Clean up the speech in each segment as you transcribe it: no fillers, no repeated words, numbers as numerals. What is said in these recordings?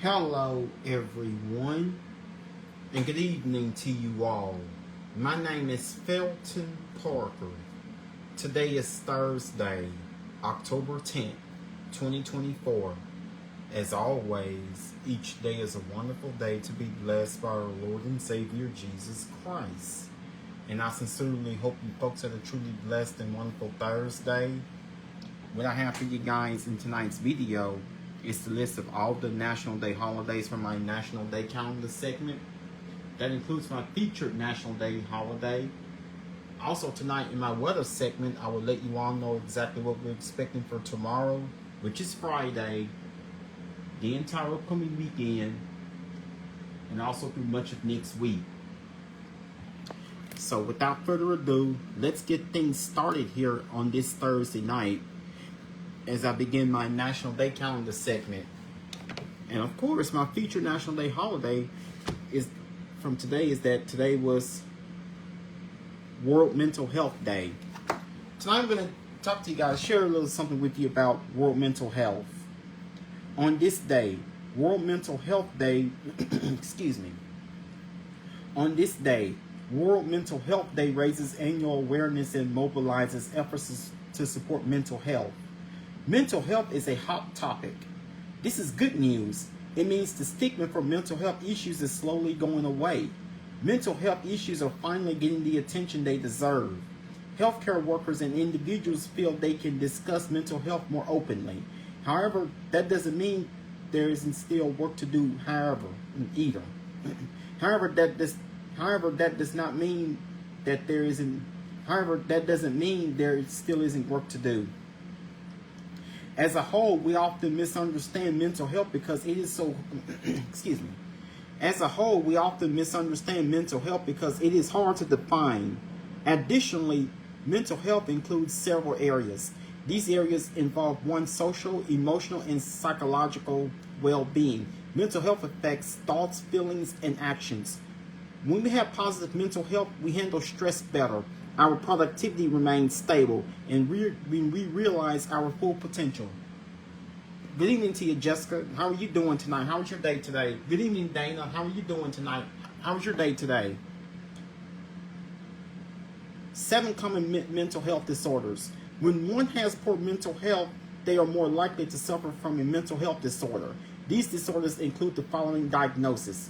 Hello, everyone, and good evening to you all. My name is Felton Parker. Today is Thursday, October 10th, 2024. As always, each day is a wonderful day to be blessed by our Lord and Savior, Jesus Christ. And I sincerely hope you folks had a truly blessed and wonderful Thursday. What I have for you guys in tonight's video is the list of all the National Day holidays from my National Day calendar segment. That includes my featured National Day holiday. Also tonight in my weather segment, I will let you all know exactly what we're expecting for tomorrow, which is Friday, the entire upcoming weekend, and also through much of next week. So without further ado, let's get things started here on this Thursday night as I begin my National Day calendar segment. And of course, my featured National Day holiday is that today was World Mental Health Day. Tonight I'm going to talk to you guys, share a little something with you about World Mental Health. On this day, World Mental Health Day, On this day, World Mental Health Day raises annual awareness and mobilizes efforts to support mental health. Mental health is a hot topic. This is good news. It means the stigma for mental health issues is slowly going away. Mental health issues are finally getting the attention they deserve. Healthcare workers and individuals feel they can discuss mental health more openly. However, that doesn't mean there isn't still work to do, However, that doesn't mean there still isn't work to do. As a whole, we often misunderstand mental health because it is so As a whole, we often misunderstand mental health because it is hard to define. Additionally, mental health includes several areas. These areas involve one's social, emotional, and psychological well-being. Mental health affects thoughts, feelings, and actions. When we have positive mental health, we handle stress better. Our productivity remains stable, and we realize our full potential. Good evening to you, Jessica. How are you doing tonight? How was your day today? Good evening, Dana. How are you doing tonight? How was your day today? 7 common mental health disorders. When one has poor mental health, they are more likely to suffer from a mental health disorder. These disorders include the following diagnoses: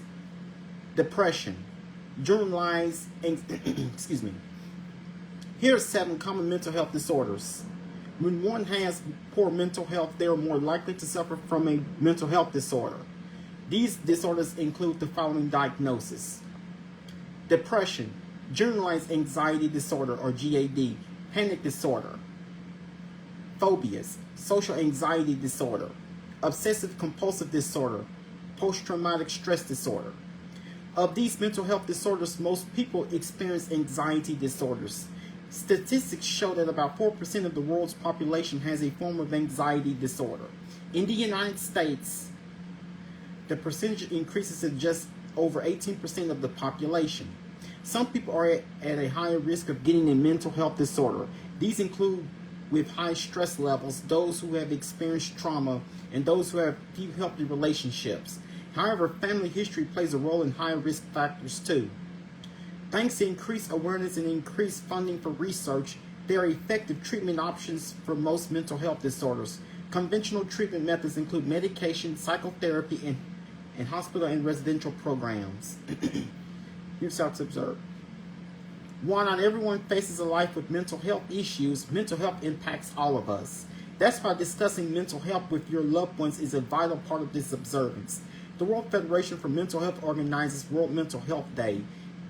depression, generalized Here are 7 common mental health disorders. When one has poor mental health, they are more likely to suffer from a mental health disorder. These disorders include the following diagnoses: depression, generalized anxiety disorder or GAD, panic disorder, phobias, social anxiety disorder, obsessive compulsive disorder, post-traumatic stress disorder. Of these mental health disorders, most people experience anxiety disorders. Statistics show that about 4% of the world's population has a form of anxiety disorder. In the United States, the percentage increases to just over 18% of the population. Some people are at a higher risk of getting a mental health disorder. These include with high stress levels, those who have experienced trauma, and those who have few healthy relationships. However, family history plays a role in high risk factors too. Thanks to increased awareness and increased funding for research, there are effective treatment options for most mental health disorders. Conventional treatment methods include medication, psychotherapy, and hospital and residential programs. Here's how to observe. While not everyone faces a life with mental health issues, mental health impacts all of us. That's why discussing mental health with your loved ones is a vital part of this observance. The World Federation for Mental Health organizes World Mental Health Day.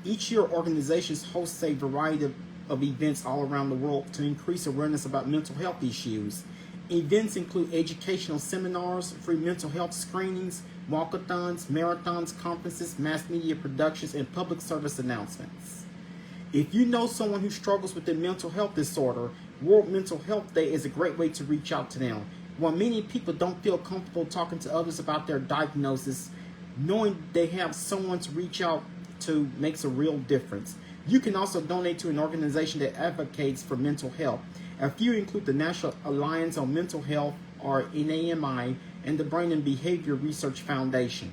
Each year, organizations host a variety of events all around the world to increase awareness about mental health issues. Events include educational seminars, free mental health screenings, walkathons, marathons, conferences, mass media productions, and public service announcements. If you know someone who struggles with a mental health disorder, World Mental Health Day is a great way to reach out to them. While many people don't feel comfortable talking to others about their diagnosis, knowing they have someone to reach out to makes a real difference. You can also donate to an organization that advocates for mental health. A few include the National Alliance on Mental Health, or NAMI, and the Brain and Behavior Research Foundation.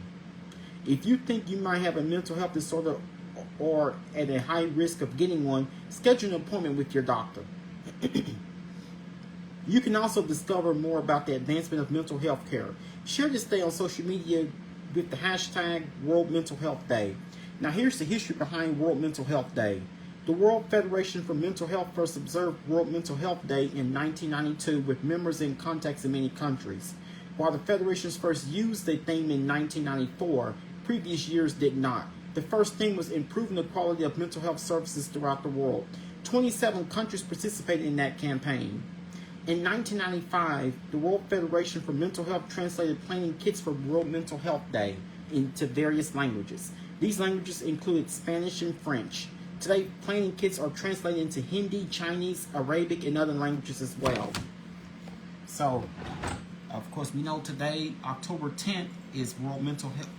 If you think you might have a mental health disorder or at a high risk of getting one, schedule an appointment with your doctor. You can also discover more about the advancement of mental health care. Share this day on social media with the hashtag World Mental Health Day. Now here's the history behind World Mental Health Day. The World Federation for Mental Health first observed World Mental Health Day in 1992 with members and contacts in many countries. While the Federation's first used the theme in 1994, previous years did not. The first theme was improving the quality of mental health services throughout the world. 27 countries participated in that campaign. In 1995, the World Federation for Mental Health translated planning kits for World Mental Health Day into various languages. These languages included Spanish and French. Today, planning kits are translated into Hindi, Chinese, Arabic, and other languages as well. So, of course, we know today, October 10th, is World Mental Health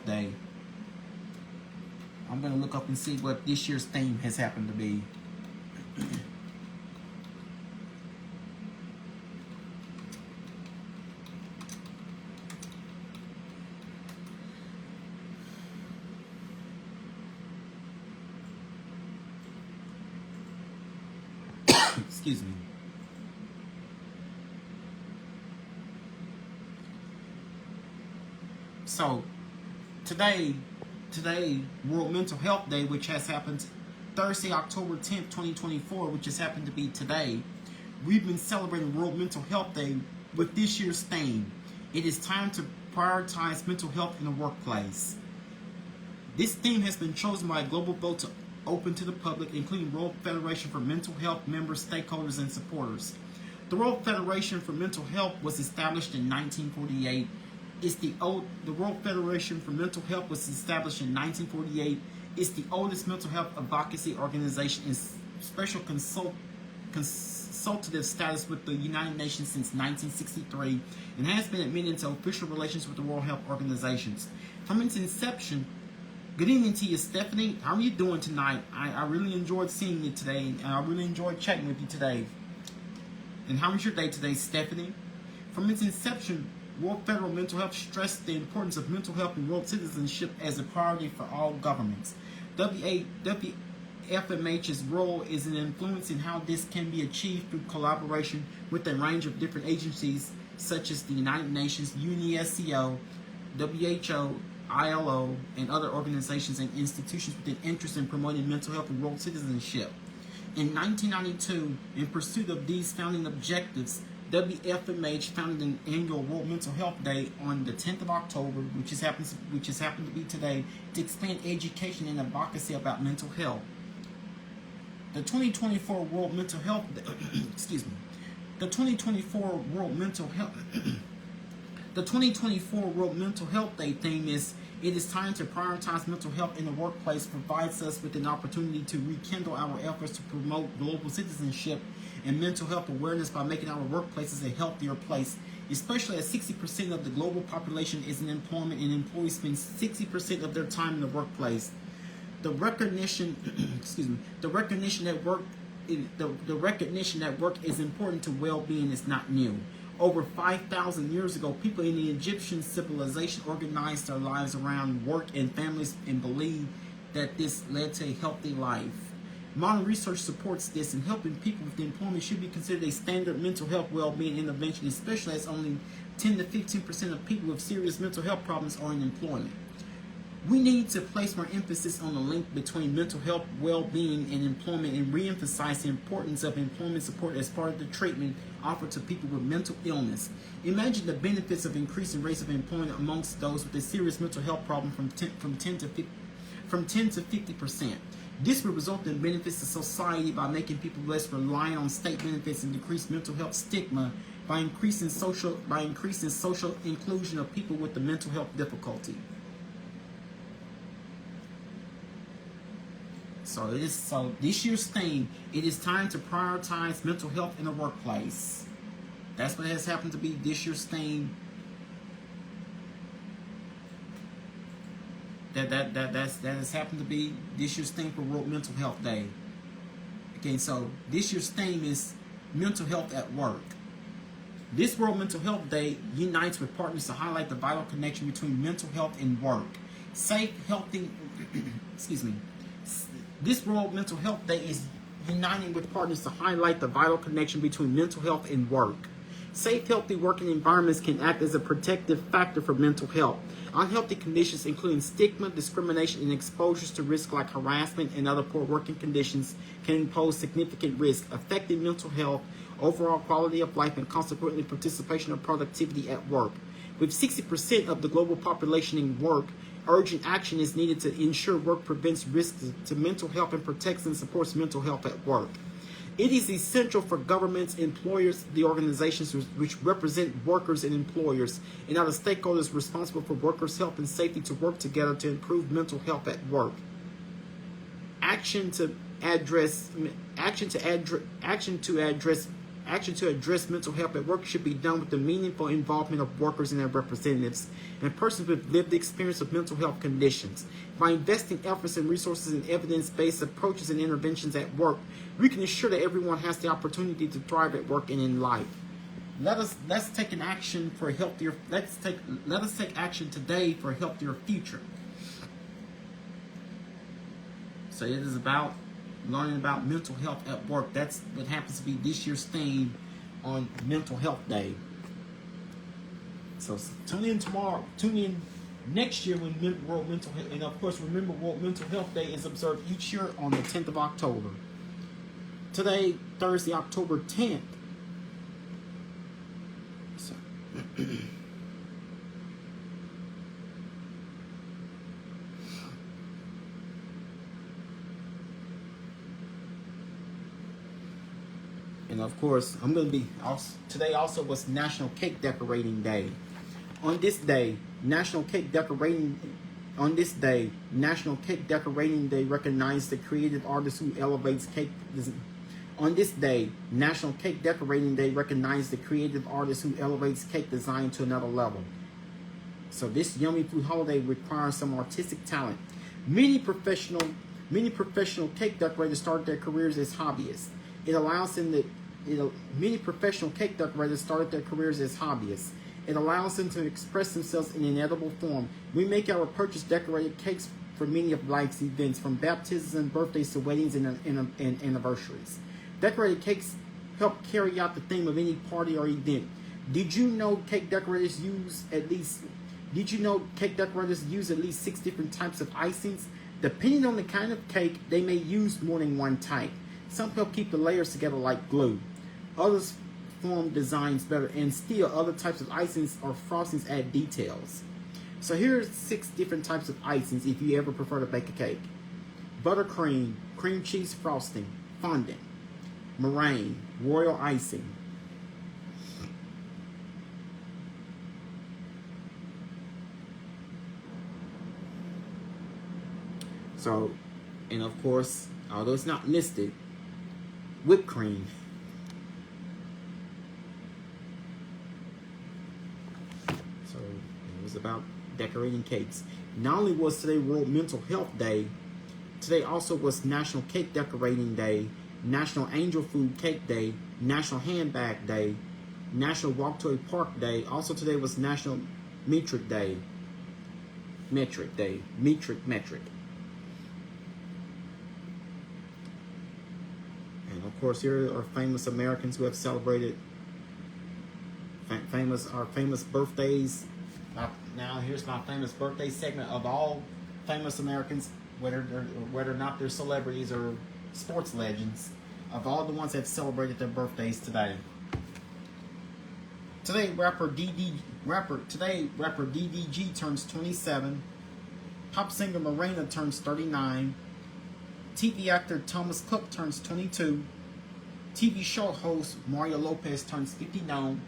Day. I'm gonna look up and see what this year's theme has happened to be. Excuse me. So today, World Mental Health Day, which has happened Thursday, October 10th, 2024, which has happened to be today, we've been celebrating World Mental Health Day with this year's theme. It is time to prioritize mental health in the workplace. This theme has been chosen by a global vote to open to the public, including World Federation for Mental Health members, stakeholders, and supporters. The World Federation for Mental Health was established in 1948. The World Federation for Mental Health was established in 1948. It's the oldest mental health advocacy organization in special consultative status with the United Nations since 1963 and has been admitted into official relations with the World Health Organization. From its inception, good evening to you, Stephanie. How are you doing tonight? I really enjoyed seeing you today, and I really enjoyed chatting with you today. And how was your day today, Stephanie? From its inception, World Federal Mental Health stressed the importance of mental health and world citizenship as a priority for all governments. WFMH's role is in influencing how this can be achieved through collaboration with a range of different agencies such as the United Nations, UNESCO, WHO, ILO, and other organizations and institutions with an interest in promoting mental health and world citizenship. In 1992, in pursuit of these founding objectives, WFMH founded an annual World Mental Health Day on the 10th of October, which has happened to be today, to expand education and advocacy about mental health. The 2024 World Mental Health excuse me. The 2024 World Mental Health The 2024 World Mental Health Day theme is "It is time to prioritize mental health in the workplace," provides us with an opportunity to rekindle our efforts to promote global citizenship and mental health awareness by making our workplaces a healthier place, especially as 60% of the global population is in employment and employees spend 60% of their time in the workplace. The recognition, the recognition that work is important to well-being is not new. Over 5,000 years ago, people in the Egyptian civilization organized their lives around work and families and believed that this led to a healthy life. Modern research supports this, and helping people with employment should be considered a standard mental health well-being intervention, especially as only 10 to 15% of people with serious mental health problems are in employment. We need to place more emphasis on the link between mental health, well-being, and employment, and re-emphasize the importance of employment support as part of the treatment offered to people with mental illness. Imagine the benefits of increasing rates of employment amongst those with a serious mental health problem from 10 to 50%. This will result in benefits to society by making people less reliant on state benefits and decrease mental health stigma by increasing social inclusion of people with the mental health difficulty. So this year's theme, "It is time to prioritize mental health in the workplace." That's what has happened to be this year's theme. That has happened to be this year's theme for World Mental Health Day. Okay, so this year's theme is mental health at work. This World Mental Health Day unites with partners to highlight the vital connection between mental health and work. Safe, healthy, excuse me. This World Mental Health Day is uniting with partners to highlight the vital connection between mental health and work. Safe, healthy working environments can act as a protective factor for mental health. Unhealthy conditions, including stigma, discrimination, and exposures to risk like harassment and other poor working conditions, can impose significant risk, affecting mental health, overall quality of life, and consequently participation or productivity at work. With 60% of the global population in work, urgent action is needed to ensure work prevents risks to mental health and protects and supports mental health at work. It is essential for governments, employers, the organizations which represent workers and employers, and other stakeholders responsible for workers' health and safety to work together to improve mental health at work. Action to address mental health at work should be done with the meaningful involvement of workers and their representatives and persons with lived experience of mental health conditions. By investing efforts and resources in evidence-based approaches and interventions at work, we can ensure that everyone has the opportunity to thrive at work and in life. Let's take an action for a healthier. Let us take action today for a healthier future. So it is about learning about mental health at work. That's what happens to be this year's theme on Mental Health Day. So tune in tomorrow. Tune in next year when World Mental Health, and of course remember World Mental Health Day is observed each year on the 10th of October. Today, Thursday, October 10th. So, and of course, I'm going to be today also was National Cake Decorating Day. On this day, National Cake Decorating Day recognizes the creative artist who elevates cake. On this day, National Cake Decorating Day recognizes the creative artist who elevates cake design to another level. So this yummy food holiday requires some artistic talent. Many professional cake decorators start their careers as hobbyists. Many professional cake decorators started their careers as hobbyists. It allows them to express themselves in an edible form. We make our purchase decorated cakes for many of life's events, from baptisms and birthdays to weddings and anniversaries. Decorated cakes help carry out the theme of any party or event. Did you know cake decorators use at least 6 different types of icings? Depending on the kind of cake, they may use more than one type. Some help keep the layers together like glue. Others form designs better, and still other types of icings or frostings add details. So here's 6 different types of icings if you ever prefer to bake a cake. Buttercream, cream cheese frosting, fondant, meringue, royal icing. So, and of course, although it's not listed, whipped cream. So it was about decorating cakes. Not only was today World Mental Health Day, today also was National Cake Decorating Day, National Angel Food Cake Day, National Handbag Day, National Walk to a Park Day. Also today was National Metric Day. Metric. And of course, here are famous Americans who have celebrated our famous birthdays. Now here's my famous birthday segment of all famous Americans, whether or not they're celebrities or sports legends, of all the ones that have celebrated their birthdays today. Today, rapper DDG turns 27. Pop singer Morena turns 39. TV actor Thomas Cook turns 22. TV show host Mario Lopez turns 59.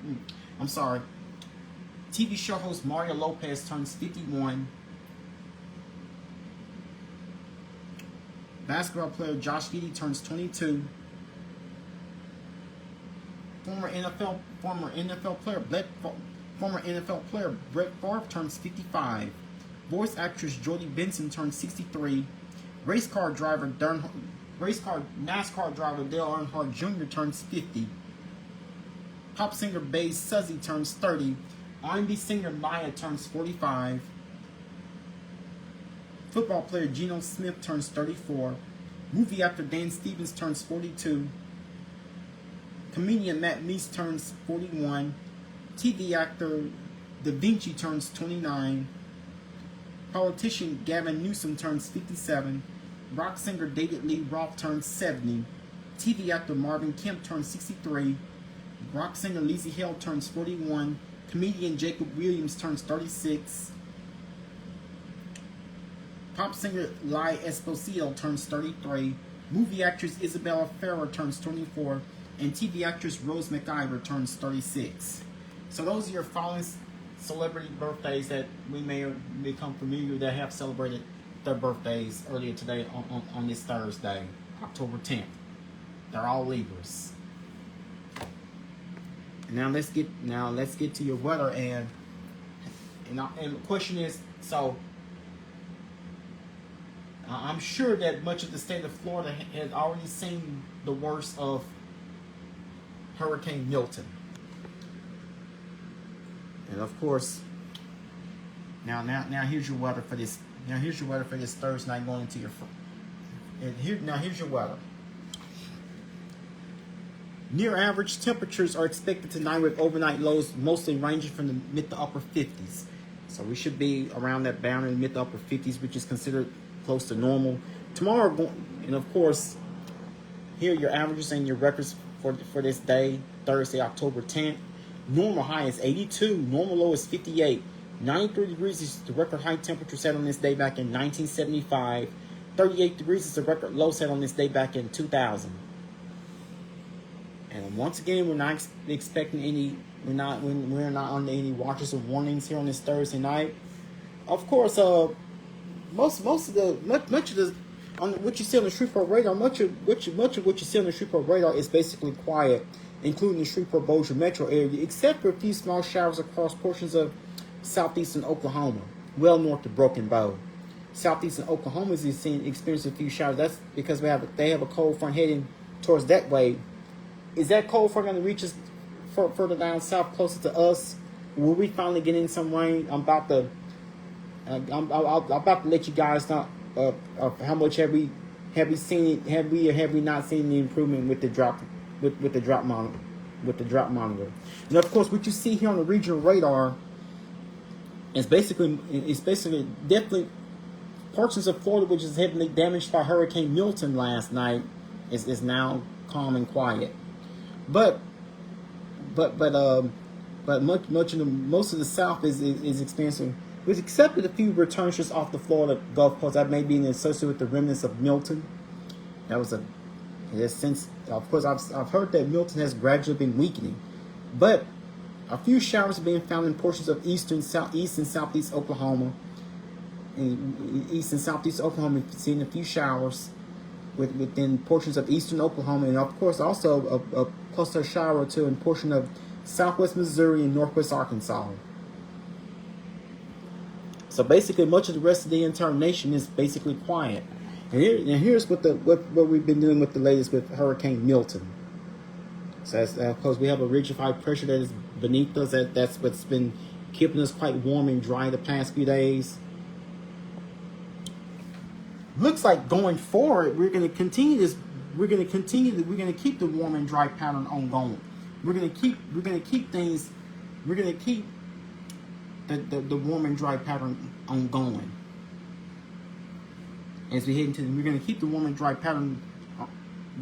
TV show host Mario Lopez turns 51. Basketball player Josh Giddey turns 22. Former NFL player Brett Favre turns 55. Voice actress Jodie Benson turns 63. NASCAR driver Dale Earnhardt Jr. turns 50. Pop singer Bae Suzy turns 30. R&B singer Maya turns 45. Football player Geno Smith turns 34. Movie actor Dan Stevens turns 42. Comedian Matt Meese turns 41. TV actor Da Vinci turns 29. Politician Gavin Newsom turns 57. Rock singer David Lee Roth turns 70. TV actor Marvin Kemp turns 63. Rock singer Lizzie Hale turns 41. Comedian Jacob Williams turns 36. Pop singer Lai Esposito turns 33. Movie actress Isabella Ferrer turns 24. And TV actress Rose McIver turns 36. So those are your following celebrity birthdays that we may become familiar that have celebrated their birthdays earlier today on this Thursday, October 10th. They're all Libras. And now let's get to your weather and the question is, so I'm sure that much of the state of Florida has already seen the worst of Hurricane Milton. And of course, now here's your weather for this. Now here's your weather for this Thursday night going into your. And here's your weather. Near average temperatures are expected tonight with overnight lows mostly ranging from the mid to upper 50s. So we should be around that boundary, mid to upper 50s, which is considered close to normal. Tomorrow, and of course, here are your averages and your records for this day, Thursday, October 10th. Normal high is 82. Normal low is 58. 93 degrees is the record high temperature set on this day back in 1975. 38 degrees is the record low set on this day back in 2000. And once again, we're not expecting any. We're not under any watches or warnings here on this Thursday night. Of course, much of the on what you see on the Shreveport radar, much of what you see on the Shreveport radar is basically quiet, including the Shreveport-Bossier metro area, except for a few small showers across portions of southeastern Oklahoma, well north of Broken Bow. Southeastern Oklahoma is experiencing a few showers. That's because they have a cold front heading towards that way. Is that cold front going to reach us further down south, closer to us? Will we finally get in some rain? I'm about to let you guys know how much have we seen it? Have we or have we not seen the improvement with the drop monitor? And of course, what you see here on the regional radar is basically definitely portions of Florida which is heavily damaged by Hurricane Milton last night is now calm and quiet. But most of the South is experiencing, with except for a few returns just off the Florida Gulf Coast that may be associated with the remnants of Milton. Since of course I've heard that Milton has gradually been weakening, but a few showers are being found in portions of east and southeast Oklahoma. In east and southeast Oklahoma, we've seen a few showers within portions of eastern Oklahoma, and of course also a cluster shower or two in portion of southwest Missouri and northwest Arkansas. So basically, much of the rest of the entire nation is basically quiet. And here's what we've been doing with the latest with Hurricane Milton. So of course we have a ridge of high pressure that is beneath us. That's what's been keeping us quite warm and dry the past few days. Looks like going forward, we're going to continue this. We're going to keep the warm and dry pattern ongoing. We're going to keep the warm and dry pattern ongoing. As we head into, we're going to keep the warm and dry pattern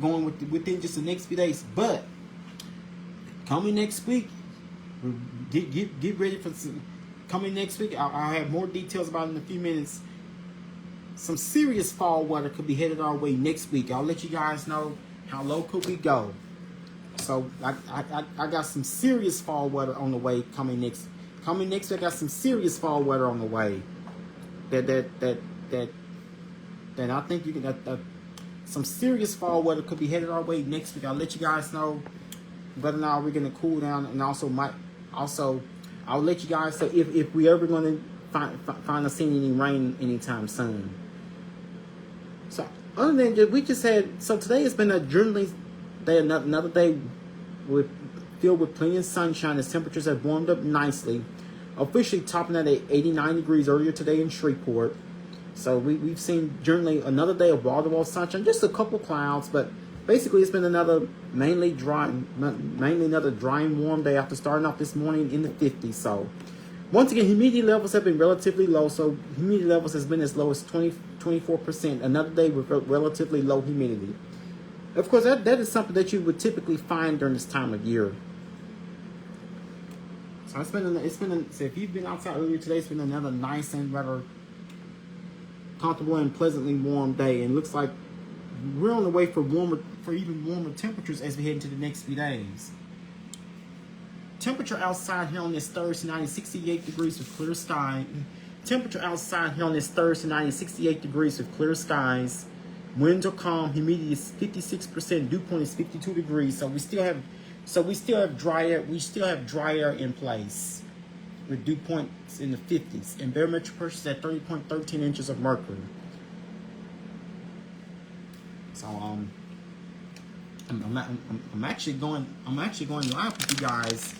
going within just the next few days. But coming next week, get ready for coming next week. I'll have more details about it in a few minutes. Some serious fall weather could be headed our way next week. I'll let you guys know how low could we go. So I got some serious fall weather on the way coming next week. I got some serious fall weather on the way. That I think you can. Some serious fall weather could be headed our way next week. I'll let you guys know whether or not we're gonna cool down, and also I'll let you guys know if we ever gonna find us seeing any rain anytime soon. So other than that, we just had, so today has been a journaling day, another day with filled with plenty of sunshine as temperatures have warmed up nicely, officially topping at 89 degrees earlier today in Shreveport. So we've seen generally another day of wall-to-wall sunshine, just a couple clouds, but basically it's been another mainly another dry and warm day after starting off this morning in the 50s. So once again, humidity levels have been relatively low. So humidity levels has been as low as 24%. Another day with relatively low humidity. Of course, that is something that you would typically find during this time of year. So so if you've been outside earlier today, it's been another nice and rather comfortable and pleasantly warm day, and looks like we're on the way for even warmer temperatures as we head into the next few days. Temperature outside here on this Thursday night is 68 degrees with clear sky. Temperature outside here on this Thursday night is 68 degrees with clear skies. Winds are calm. Humidity is 56%. Dew point is 52 degrees. So we still have dry air. We still have dry air in place with dew points in the 50s, and barometric pressure is at 30.13 inches of mercury. So I'm actually going live with you guys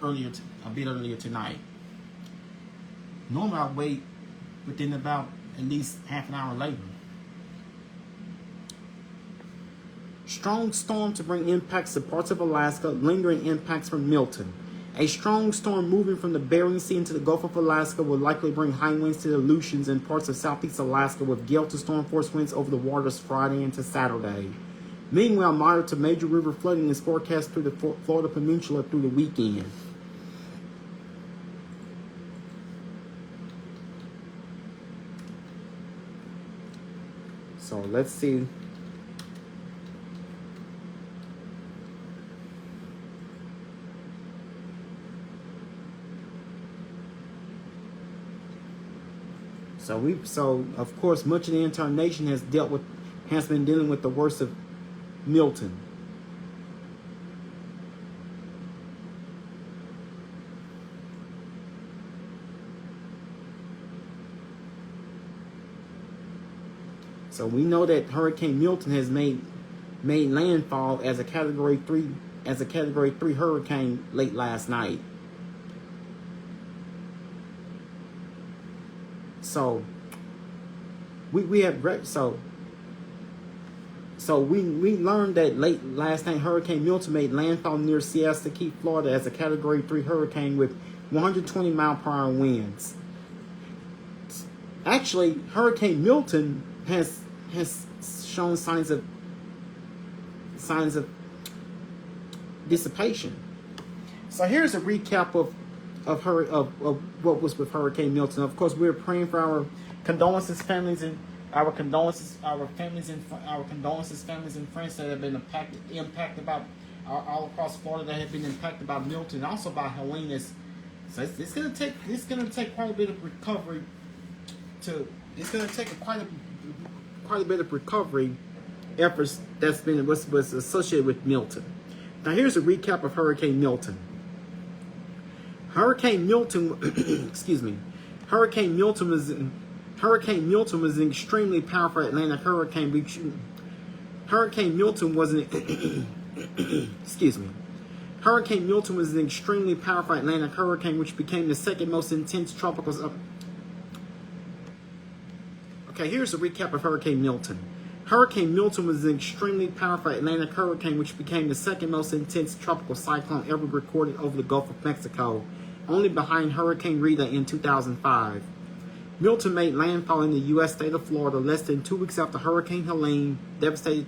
a bit earlier tonight. Normally I wait within about at least half an hour later. Strong storm to bring impacts to parts of Alaska, lingering impacts from Milton. A strong storm moving from the Bering Sea into the Gulf of Alaska will likely bring high winds to the Aleutians and parts of southeast Alaska, with gale to storm force winds over the waters Friday into Saturday. Meanwhile, moderate to major river flooding is forecast through the Florida Peninsula through the weekend. So let's see. So of course much of the entire nation has been dealing with the worst of Milton. So we know that Hurricane Milton has made landfall as a Category 3 hurricane late last night. So we learned that late last night Hurricane Milton made landfall near Siesta Key, Florida as a Category 3 hurricane with 120 mile per hour winds. Actually, Hurricane Milton has shown signs of dissipation. So here's a recap of what was with Hurricane Milton. Of course, we're praying for our condolences, families and friends that have been impacted by all across Florida that have been impacted by Milton, and also by Helene. So it's going to take quite a bit of recovery. It's going to take quite a bit of recovery efforts was associated with Milton. Now here's a recap of Hurricane Milton. Hurricane Milton was an extremely powerful Atlantic hurricane. Hurricane Milton was an extremely powerful Atlantic hurricane, which became the second most intense tropical. Okay, here's a recap of Hurricane Milton. Hurricane Milton was an extremely powerful Atlantic hurricane, which became the second most intense tropical cyclone ever recorded over the Gulf of Mexico, only behind Hurricane Rita in 2005. Milton made landfall in the U.S. state of Florida less than 2 weeks after Hurricane Helene devastated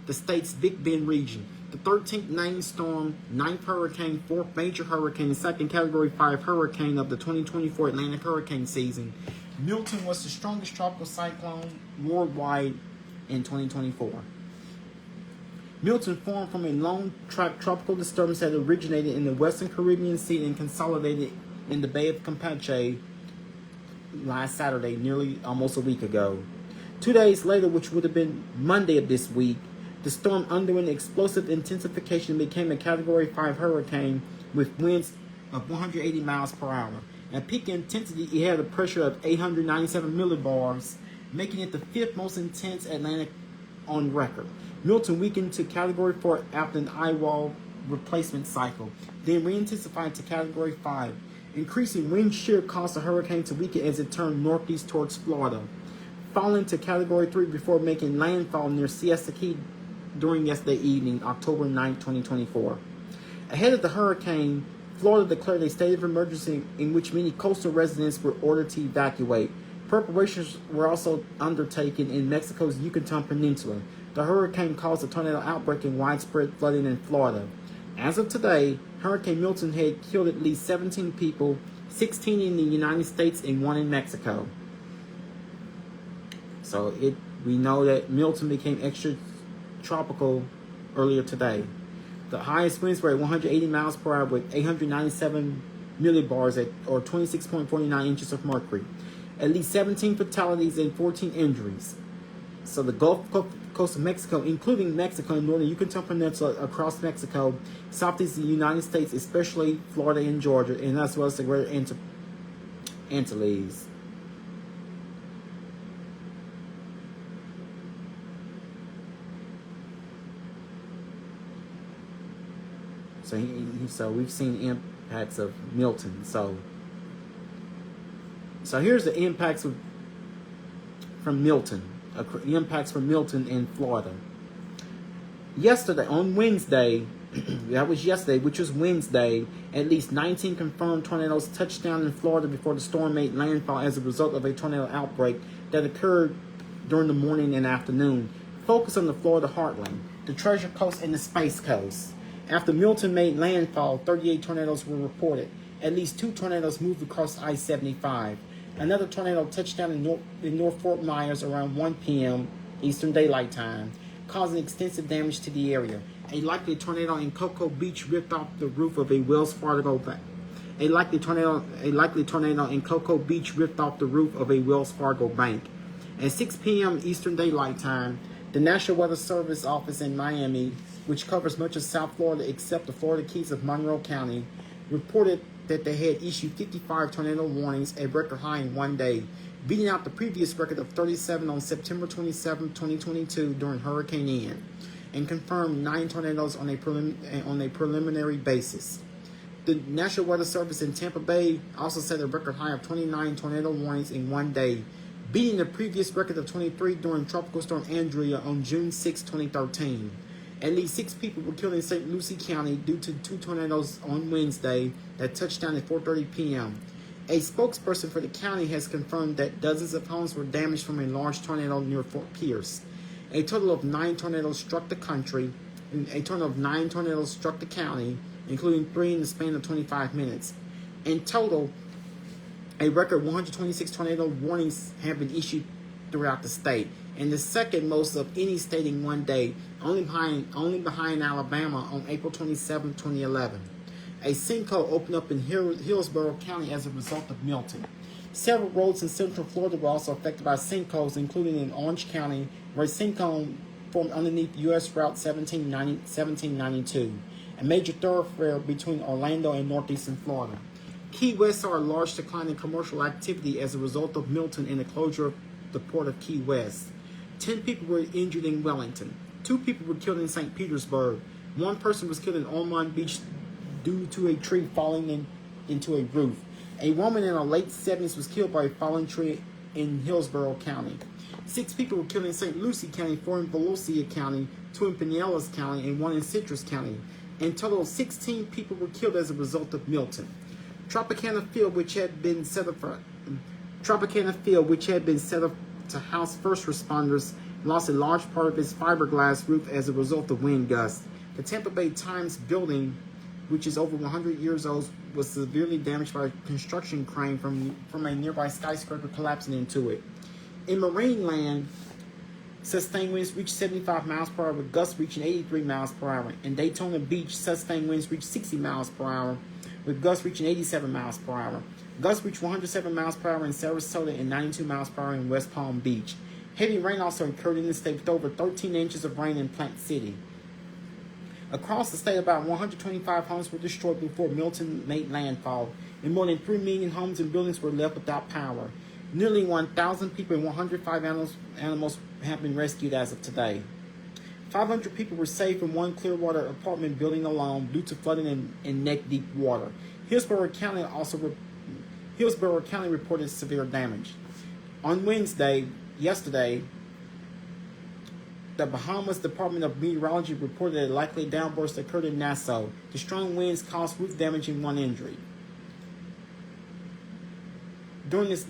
the state's Big Bend region. The 13th named storm, 9th hurricane, 4th major hurricane, and 2nd Category 5 hurricane of the 2024 Atlantic hurricane season. Milton was the strongest tropical cyclone worldwide in 2024. Milton formed from a long-track tropical disturbance that originated in the Western Caribbean Sea and consolidated in the Bay of Campeche last Saturday, nearly almost a week ago. 2 days later, which would have been Monday of this week, the storm underwent explosive intensification and became a Category 5 hurricane with winds of 180 miles per hour. At peak intensity, it had a pressure of 897 millibars, making it the 5th most intense Atlantic on record. Milton weakened to Category 4 after an eye wall replacement cycle, then re-intensified to Category 5. Increasing wind shear caused the hurricane to weaken as it turned northeast towards Florida, falling to Category 3 before making landfall near Siesta Key during yesterday evening, October 9, 2024. Ahead of the hurricane, Florida declared a state of emergency in which many coastal residents were ordered to evacuate. Preparations were also undertaken in Mexico's Yucatan Peninsula. The hurricane caused a tornado outbreak and widespread flooding in Florida. As of today, Hurricane Milton had killed at least 17 people, 16 in the United States and 1 in Mexico. So we know that Milton became extra tropical earlier today. The highest winds were at 180 miles per hour with 897 millibars or 26.49 inches of mercury. At least 17 fatalities and 14 injuries. So the Gulf Coast of Mexico, including Mexico and northern Yucatan Peninsula across Mexico, southeast of the United States, especially Florida and Georgia, and as well as the Greater Antilles. So we've seen impacts of Milton. So here's the impacts from Milton. Impacts from Milton in Florida. Yesterday, on Wednesday, which was Wednesday, at least 19 confirmed tornadoes touched down in Florida before the storm made landfall as a result of a tornado outbreak that occurred during the morning and afternoon. Focus on the Florida heartland, the Treasure Coast, and the Space Coast. After Milton made landfall, 38 tornadoes were reported. At least 2 tornadoes moved across I-75. Another tornado touched down in North Fort Myers around 1 p.m. Eastern Daylight Time, causing extensive damage to the area. A likely tornado in Cocoa Beach ripped off the roof of a Wells Fargo bank. A likely tornado in Cocoa Beach ripped off the roof of a Wells Fargo bank. At 6 p.m. Eastern Daylight Time, the National Weather Service office in Miami, which covers much of South Florida except the Florida Keys of Monroe County, reported that they had issued 55 tornado warnings, a record high in one day, beating out the previous record of 37 on September 27, 2022 during Hurricane Ian, and confirmed 9 tornadoes on a preliminary basis. The National Weather Service in Tampa Bay also set a record high of 29 tornado warnings in one day, beating the previous record of 23 during Tropical Storm Andrea on June 6, 2013. At least 6 people were killed in St. Lucie County due to 2 tornadoes on Wednesday that touched down at 4:30 p.m. A spokesperson for the county has confirmed that dozens of homes were damaged from a large tornado near Fort Pierce. A total of 9 tornadoes struck the country. A total of 9 tornadoes struck the county, including 3 in the span of 25 minutes. In total, a record 126 tornado warnings have been issued throughout the state, and the second most of any state in one day, only behind Alabama on April 27, 2011. A sinkhole opened up in Hillsborough County as a result of Milton. Several roads in central Florida were also affected by sinkholes, including in Orange County, where a sinkhole formed underneath U.S. Route 1792, a major thoroughfare between Orlando and northeastern Florida. Key West saw a large decline in commercial activity as a result of Milton and the closure of the port of Key West. 10 people were injured in Wellington. 2 people were killed in St. Petersburg. 1 person was killed in Ormond Beach due to a tree falling into a roof. A woman in her late 70s was killed by a fallen tree in Hillsborough County. 6 people were killed in St. Lucie County, 4 in Volusia County, 2 in Pinellas County, and 1 in Citrus County. In total, 16 people were killed as a result of Milton. Tropicana Field, which had been set up to house first responders, lost a large part of its fiberglass roof as a result of wind gusts. The Tampa Bay Times building, which is over 100 years old, was severely damaged by a construction crane from a nearby skyscraper collapsing into it. In Marineland, sustained winds reached 75 miles per hour with gusts reaching 83 miles per hour. In Daytona Beach, sustained winds reached 60 miles per hour with gusts reaching 87 miles per hour. Gusts reached 107 miles per hour in Sarasota and 92 miles per hour in West Palm Beach. Heavy rain also occurred in the state with over 13 inches of rain in Plant City. Across the state, about 125 homes were destroyed before Milton made landfall, and more than 3 million homes and buildings were left without power. Nearly 1,000 people and 105 animals have been rescued as of today. 500 people were saved from one Clearwater apartment building alone due to flooding in neck-deep water. Hillsborough County reported severe damage. On yesterday, the Bahamas Department of Meteorology reported a likely downburst occurred in Nassau. The strong winds caused roof damage and one injury. During this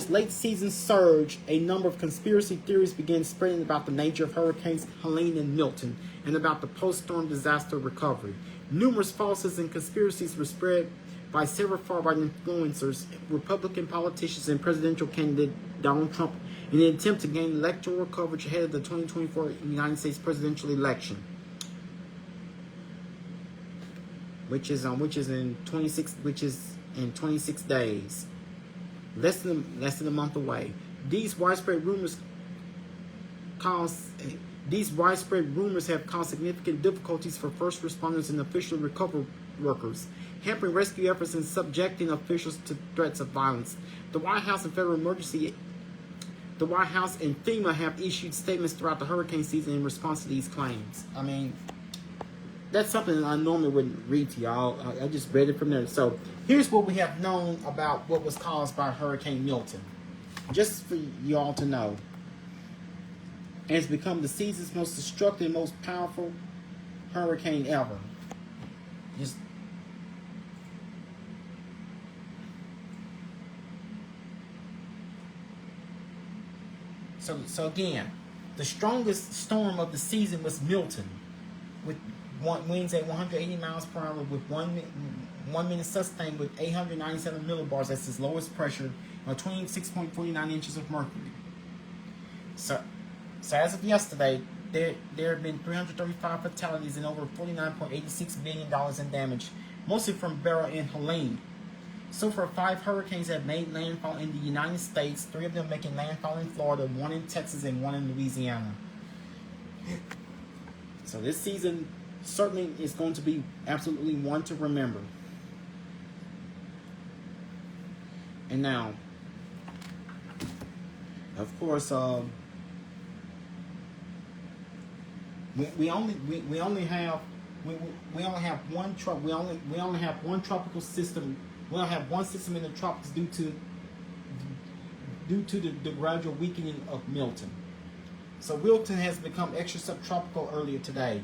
late season surge, a number of conspiracy theories began spreading about the nature of hurricanes Helene and Milton and about the post-storm disaster recovery. Numerous falsehoods and conspiracies were spread by several far-right influencers, Republican politicians, and presidential candidate Donald Trump in an attempt to gain electoral coverage ahead of the 2024 United States presidential election, which is in 26 days, less than a month away. These widespread rumors have caused significant difficulties for first responders and official recovery workers, hampering rescue efforts and subjecting officials to threats of violence. The White House and FEMA have issued statements throughout the hurricane season in response to these claims. I mean, that's something that I normally wouldn't read to y'all. I just read it from there. So here's what we have known about what was caused by Hurricane Milton, just for y'all to know. And it's become the season's most destructive and most powerful hurricane ever. So again, the strongest storm of the season was Milton, with winds at 180 miles per hour, with 1 minute sustained with 897 millibars. That's its lowest pressure, or 26.49 inches of mercury. So as of yesterday, there have been 335 fatalities and over $49.86 billion in damage, mostly from Beryl and Helene. So far, 5 hurricanes have made landfall in the United States, 3 of them making landfall in Florida, 1 in Texas, and 1 in Louisiana. So this season certainly is going to be absolutely one to remember. And now, of course, we only have one tropical system. We only have one system in the tropics due to the gradual weakening of Milton. So Milton has become extra subtropical earlier today.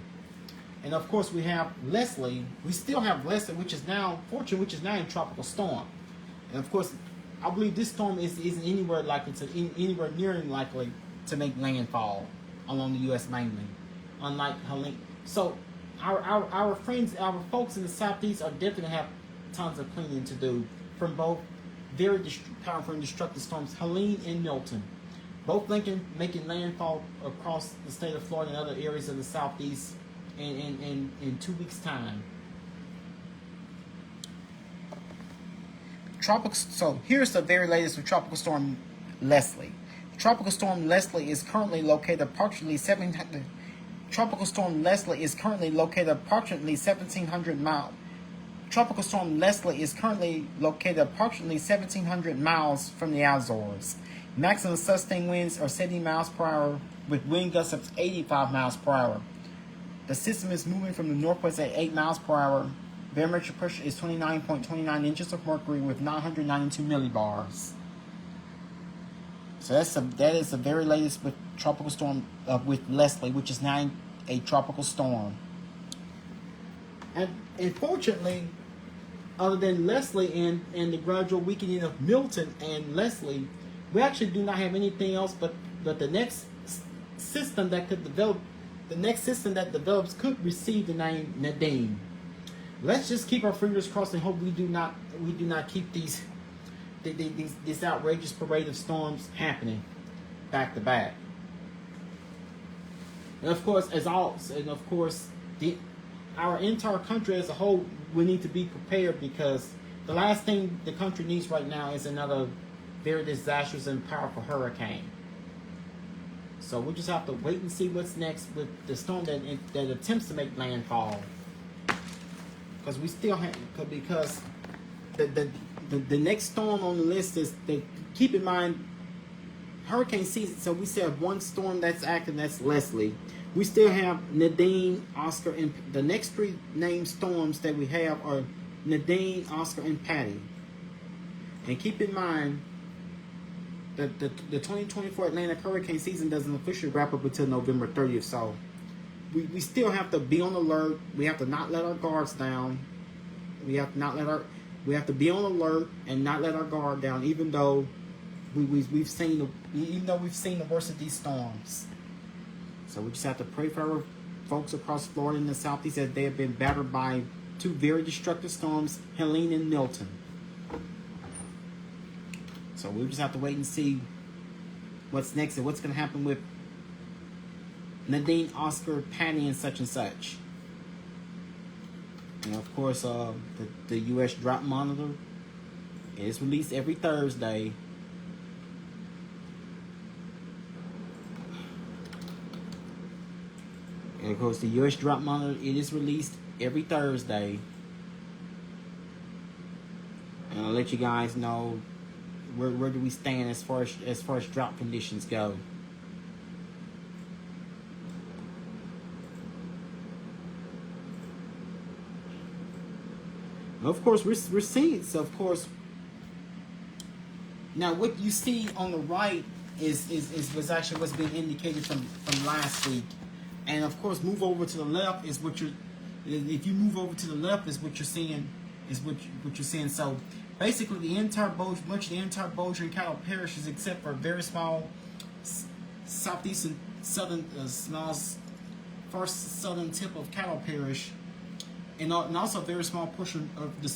And of course we have Leslie. We still have Leslie, which is now in tropical storm. And of course, I believe this storm isn't anywhere near likely to make landfall along the U.S. mainland, unlike Helene. So our friends, our folks in the southeast are definitely going to have tons of cleaning to do from both very powerful and destructive storms, Helene and Milton, both making landfall across the state of Florida and other areas of the southeast in 2 weeks' time. So here's the very latest with Tropical Storm Leslie. Tropical Storm Leslie is currently located approximately 1,700 miles. Tropical Storm Leslie is currently located approximately 1,700 miles from the Azores. Maximum sustained winds are 70 miles per hour with wind gusts of 85 miles per hour. The system is moving from the northwest at 8 miles per hour. Barometric pressure is 29.29 inches of mercury with 992 millibars. So that is the very latest with Tropical Storm with Leslie, which is now a tropical storm. And unfortunately, other than Leslie and the gradual weakening of Milton and Leslie, we actually do not have anything else but the next system that could develop. The next system that develops could receive the name Nadine. Let's just keep our fingers crossed and hope we do not keep these outrageous parade of storms happening back to back. And of course, our entire country as a whole, we need to be prepared, because the last thing the country needs right now is another very disastrous and powerful hurricane. So we just have to wait and see what's next with the storm that attempts to make landfall. Because we still have, because the next storm on the list is, keep in mind, hurricane season. So we still have one storm that's active. That's Leslie. We still have Nadine, Oscar, and the next three named storms that we have are Nadine, Oscar, and Patty. And keep in mind that the 2024 Atlantic hurricane season doesn't officially wrap up until November 30th. So we still have to be on alert. We have to not let our guards down. We have to be on alert and not let our guard down, even though we've seen the worst of these storms. So we just have to pray for our folks across Florida and the Southeast as they have been battered by two very destructive storms, Helene and Milton. So we just have to wait and see what's next and what's going to happen with Nadine, Oscar, Patty, and such. And of course, the U.S. Drought Monitor is released every Thursday. And of course, the U.S. Drought Monitor, it is released every Thursday. And I'll let you guys know where do we stand as far as drought conditions go. Of course, we're seeing. So of course, now what you see on the right was actually what's being indicated from last week. And of course, move over to the left is what you're. If you move over to the left, is what you're seeing. Is what you're seeing. So basically, much of the entire Bossier and Caddo parishes, except for a very small southeastern southern, first southern tip of Caddo Parish, and also a very small portion of the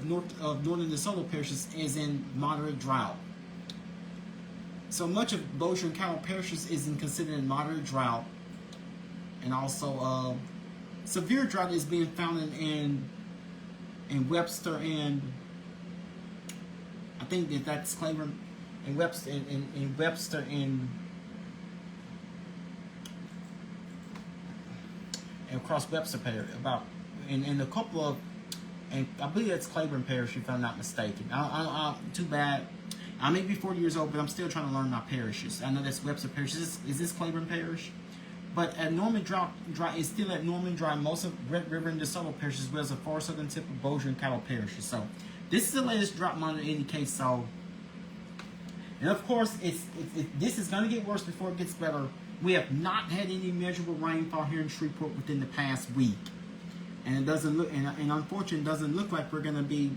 northern DeSoto parishes is in moderate drought. So much of Bossier and Caddo parishes is considered in moderate drought. And also, severe drought is being found in Webster and I think that's Claiborne and Webster in Webster and across Webster Parish in a couple of, and I believe that's Claiborne Parish if I'm not mistaken. Too bad. I may be 40 years old, but I'm still trying to learn my parishes. I know that's Webster Parish. Is this Claiborne Parish? But at Norman Dry is still at Norman Dry. Most of Red River and DeSoto parishes, as well as the far southern tip of Bossier and Caddo parishes. So this is the latest drought monitor indicates. So, and of course, this is going to get worse before it gets better. We have not had any measurable rainfall here in Shreveport within the past week, and it doesn't look, and unfortunately, it doesn't look like we're going to be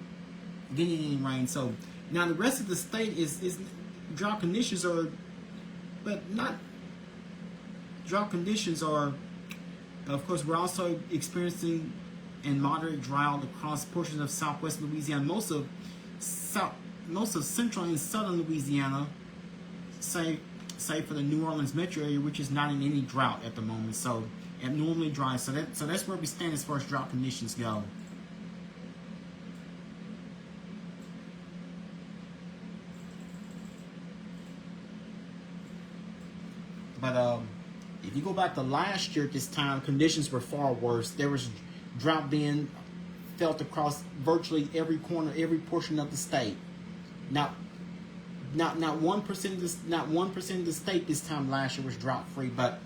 getting any rain. So now the rest of the state is drought conditions are, but not. Drought conditions are, of course, we're also experiencing in moderate drought across portions of southwest Louisiana, most of central and southern Louisiana, say for the New Orleans metro area, which is not in any drought at the moment. So abnormally dry. So that's where we stand as far as drought conditions go. But if you go back to last year at this time, conditions were far worse. There was drought being felt across virtually every corner, every portion of the state. Not 1% of the state this time last year was drought free, but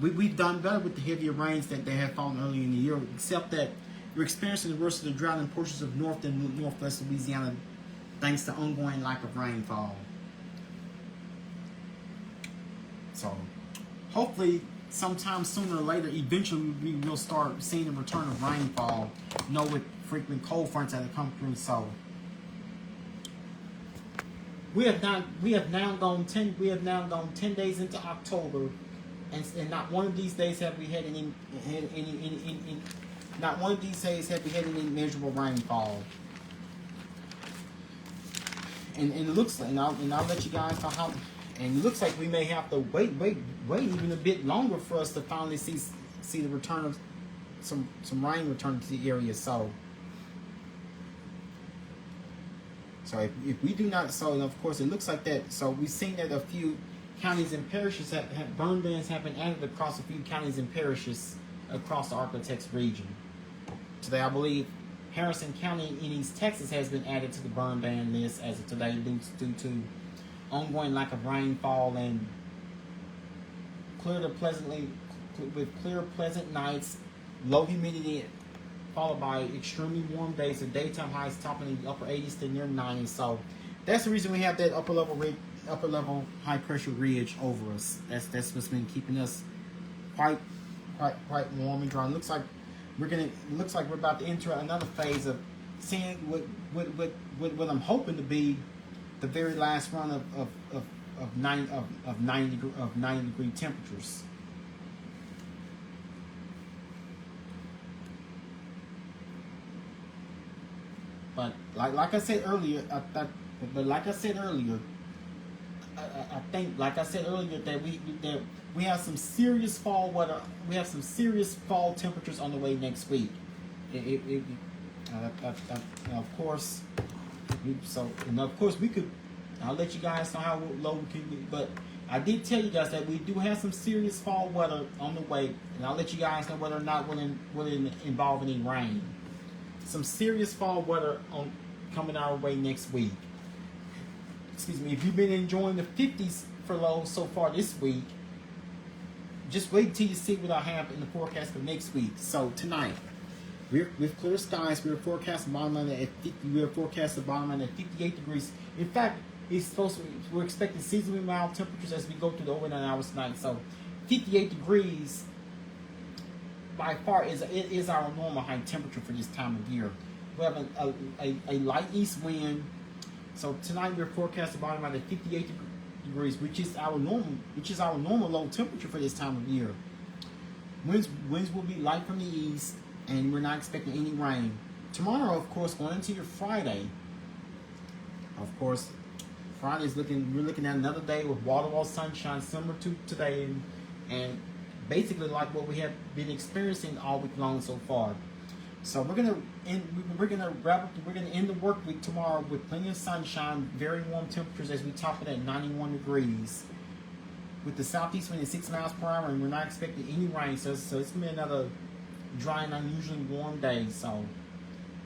we've done better with the heavier rains that they had fallen early in the year, except that we're experiencing the worst of the drought in portions of north and northwest Louisiana thanks to ongoing lack of rainfall. So hopefully, sometime sooner or later, eventually we will start seeing the return of rainfall. With frequent cold fronts that have come through. So we have now gone 10 days into October, and not one of these days have we had any measurable rainfall. And it looks like, and I'll let you guys know how. And it looks like we may have to wait even a bit longer for us to finally see the return of some rain return to the area. So if we do not, so of course it looks like that. So we've seen that a few counties and parishes have burn bans have been added across a few counties and parishes across the Ark-La-Tex region. Today, I believe Harrison County in East Texas has been added to the burn ban list as of today due to ongoing lack of rainfall and clear, pleasant nights, low humidity, followed by extremely warm days. The daytime highs topping the upper 80s to near 90s. So that's the reason we have that upper level high pressure ridge over us. That's what's been keeping us quite warm and dry. It looks like we're about to enter another phase of seeing what I'm hoping to be the very last run of 90 degree temperatures. But like I said earlier, I think that we have some serious fall weather. We have some serious fall temperatures on the way next week. Of course, we could. I'll let you guys know how low we can be. But I did tell you guys that we do have some serious fall weather on the way, and I'll let you guys know whether or not will it involve any rain. Some serious fall weather coming our way next week. Excuse me. If you've been enjoying the 50s for lows so far this week, just wait till you see what I have in the forecast for next week. So tonight, with clear skies, we're forecasting bottom line at 50. We're forecasting bottom line at 58 degrees. In fact, we're expecting seasonally mild temperatures as we go through the overnight hours tonight. So 58 degrees by far is our normal high temperature for this time of year. We have a light east wind. So tonight we're forecasting bottom line at 58 degrees, which is our normal low temperature for this time of year. Winds will be light from the east, and we're not expecting any rain. Tomorrow, of course, going into your Friday. Of course, we're looking at another day with wall-to-wall sunshine, similar to today, and basically like what we have been experiencing all week long so far. So we're gonna end the work week tomorrow with plenty of sunshine, very warm temperatures as we top it at 91 degrees. With the southeast wind at 6 miles per hour, and we're not expecting any rain, so it's gonna be another dry and unusually warm day. So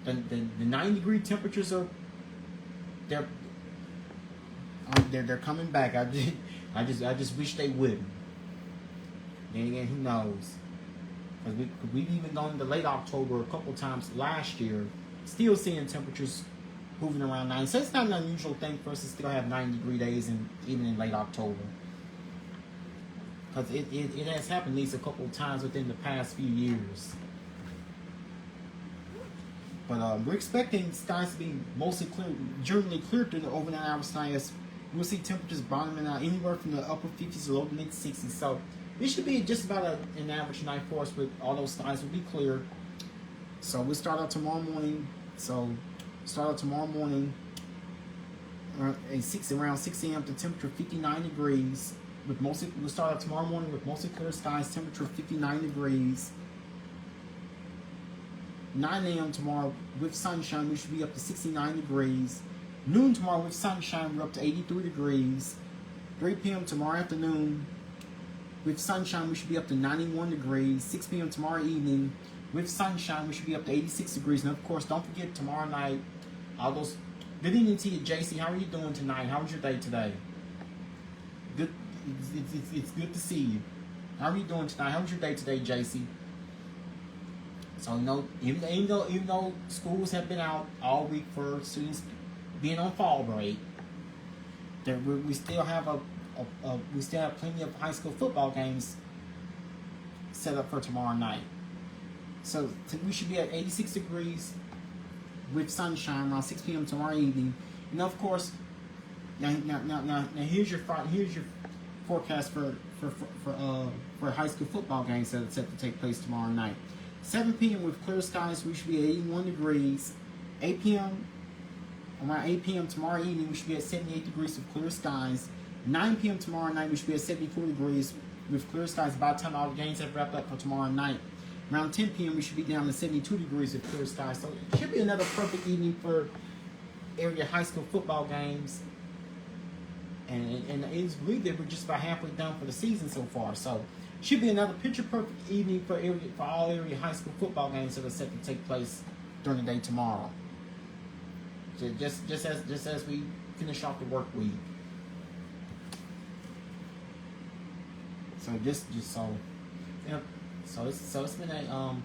the 90-degree temperatures they're coming back. I just wish they wouldn't. Then again, who knows? Because we've even gone into late October a couple times last year, still seeing temperatures moving around 90. So it's not an unusual thing for us to still have 90-degree days even in late October. Because it has happened at least a couple of times within the past few years. But we're expecting skies to be mostly clear, generally clear through the overnight hours tonight, as we'll see temperatures bottoming out anywhere from the upper 50s to low to mid 60s. So this should be just about an average night for us, with all those skies will be clear. So we'll start out tomorrow morning. Around 6 a.m. the temperature 59 degrees. We'll start out tomorrow morning with mostly clear skies, temperature 59 degrees. 9 a.m. tomorrow with sunshine, we should be up to 69 degrees. Noon tomorrow with sunshine, we're up to 83 degrees. 3 p.m. tomorrow afternoon with sunshine, we should be up to 91 degrees. 6 p.m. tomorrow evening with sunshine, we should be up to 86 degrees. And of course, don't forget tomorrow night, good evening to you, JC. How are you doing tonight? How was your day today? Good. It's good to see you. How are you doing tonight? How was your day today, JC? So even though schools have been out all week for students being on fall break, we still have plenty of high school football games set up for tomorrow night. So we should be at 86 degrees with sunshine around 6 p.m. tomorrow evening. And of course, now here's your forecast for high school football games that are set to take place tomorrow night. 7 p.m. with clear skies, we should be at 81 degrees. 8 p.m. Around 8 p.m. tomorrow evening, we should be at 78 degrees with clear skies. 9 p.m. tomorrow night, we should be at 74 degrees with clear skies by the time all the games have wrapped up for tomorrow night. Around 10 p.m., we should be down to 72 degrees with clear skies. So it should be another perfect evening for area high school football games. And it's believed that we're just about halfway done for the season so far. So should be another picture-perfect evening for all area high school football games that are set to take place during the day tomorrow. So just as we finish off the work week. So just so, yep. So it's been a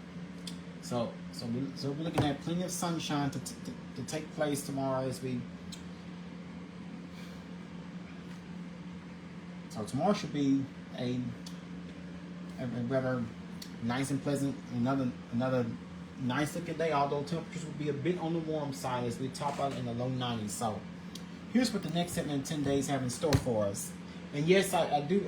so we're looking at plenty of sunshine to take place tomorrow as we. So tomorrow should be a rather nice and pleasant, another nice looking day, although temperatures will be a bit on the warm side as we top out in the low 90s. So here's what the next 7 and 10 days have in store for us. And yes, I do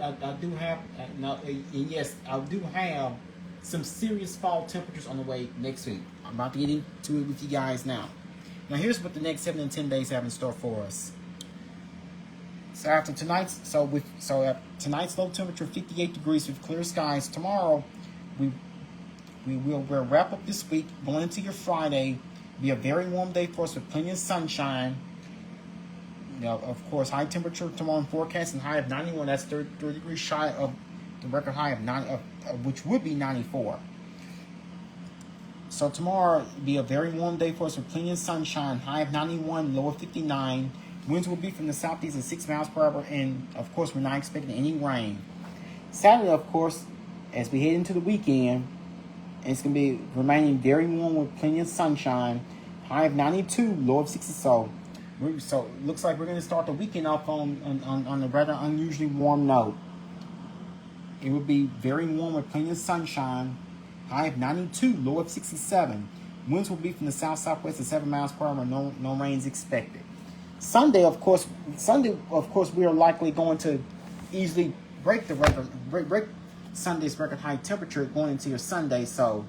have some serious fall temperatures on the way next week. I'm about to get into it with you guys now. Now here's what the next 7 and 10 days have in store for us. So after tonight's tonight's low temperature 58 degrees with clear skies. Tomorrow we'll wrap up this week, going into your Friday. Be a very warm day for us with plenty of sunshine. Now, of course, high temperature tomorrow in forecast and high of 91. That's 30 degrees shy of the record high of 90, which would be 94. So tomorrow be a very warm day for us with plenty of sunshine. High of 91, low of 59. Winds will be from the southeast at 6 miles per hour, and of course, we're not expecting any rain. Saturday, of course, as we head into the weekend, it's going to be remaining very warm with plenty of sunshine. High of 92, low of 60. So it looks like we're going to start the weekend off on a rather unusually warm note. It will be very warm with plenty of sunshine. High of 92, low of 67. Winds will be from the south-southwest at 7 miles per hour. No rains expected. Sunday, of course, we are likely going to easily break the record, break Sunday's record high temperature going into your Sunday. So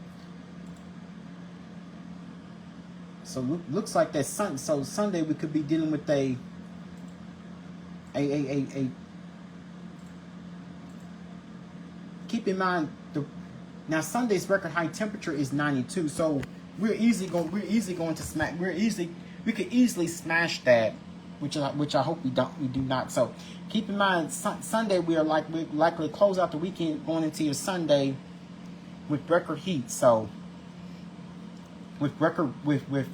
looks like that. So Sunday we could be dealing with a keep in mind now Sunday's record high temperature is 92. So we could easily smash that, which I hope we do not. So keep in mind, Sunday we likely close out the weekend going into your Sunday with record heat. So with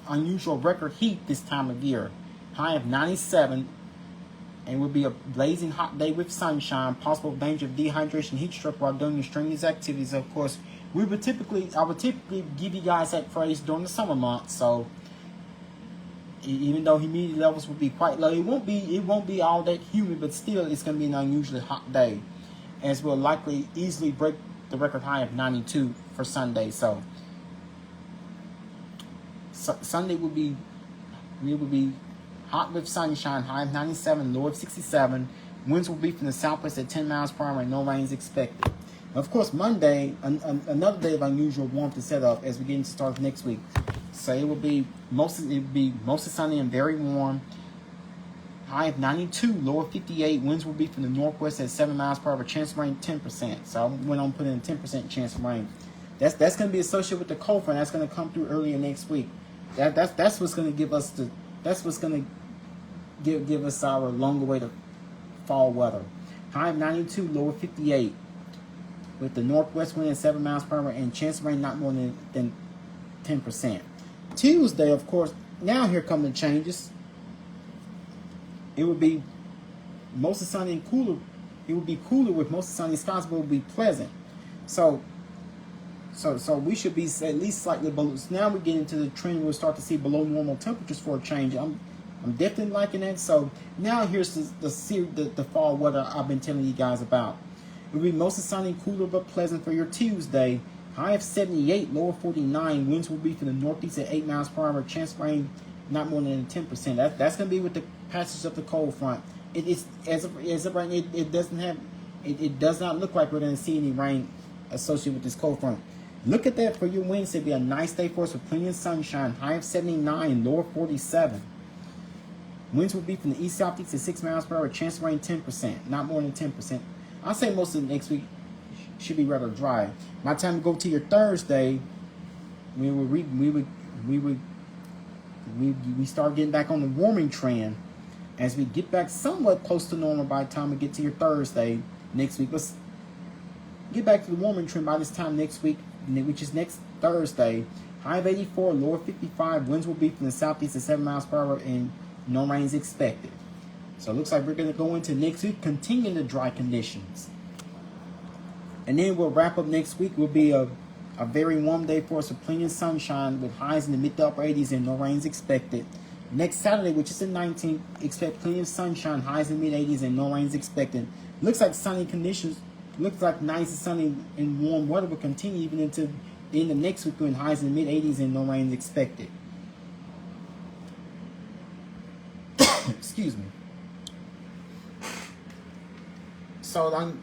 unusual record heat this time of year, high of 97, and will be a blazing hot day with sunshine. Possible danger of dehydration, heat stroke while doing your strenuous activities. Of course, I would typically give you guys that phrase during the summer months. So even though humidity levels will be quite low, it won't be all that humid, but still it's going to be an unusually hot day, as we'll likely easily break the record high of 92 for Sunday. So Sunday will be hot with sunshine, high of 97, low of 67. Winds will be from the southwest at 10 miles per hour and no rains expected. Of course, Monday, another day of unusual warmth to set up as we get into start of next week. So it will be mostly sunny and very warm. High of 92, low of 58. Winds will be from the northwest at 7 miles per hour. Chance of rain 10%. So I went on putting in a 10% chance of rain. That's going to be associated with the cold front. That's going to come through earlier next week. That's what's going to give us give us our long-awaited fall weather. High of 92, low of 58. With the northwest wind at 7 miles per hour and chance of rain not more than 10%. Tuesday, of course, now here come the changes. It would be mostly sunny and cooler. It would be cooler with mostly sunny skies, but it would be pleasant. So we should be at least slightly below. So now we get into the trend. We'll start to see below normal temperatures for a change. I'm definitely liking that. So now here's the fall weather I've been telling you guys about. It will be mostly sunny, cooler, but pleasant for your Tuesday. High of 78, low of 49. Winds will be from the northeast at 8 miles per hour. Chance of rain not more than 10%. That's going to be with the passage of the cold front. It does not look like we're going to see any rain associated with this cold front. Look at that for your Wednesday. It'll be a nice day for us with plenty of sunshine. High of 79, low of 47. Winds will be from the east southeast at 6 miles per hour. Chance of rain 10%, not more than 10%. I'll say most of the next week should be rather dry. By the time we go to your Thursday, we start getting back on the warming trend as we get back somewhat close to normal by the time we get to your Thursday next week. Let's get back to the warming trend by this time next week, which is next Thursday. High of 84, low of 55. Winds will be from the southeast at 7 miles per hour and no rains expected. So it looks like we're going to go into next week continuing the dry conditions. And then we'll wrap up next week. Will be a very warm day for us with plenty of sunshine with highs in the mid to upper 80s and no rains expected. Next Saturday, which is the 19th, expect plenty of sunshine, highs in the mid 80s and no rains expected. Looks like sunny conditions, looks like nice and sunny and warm weather will continue even into the end of next week with highs in the mid 80s and no rains expected. Excuse me. So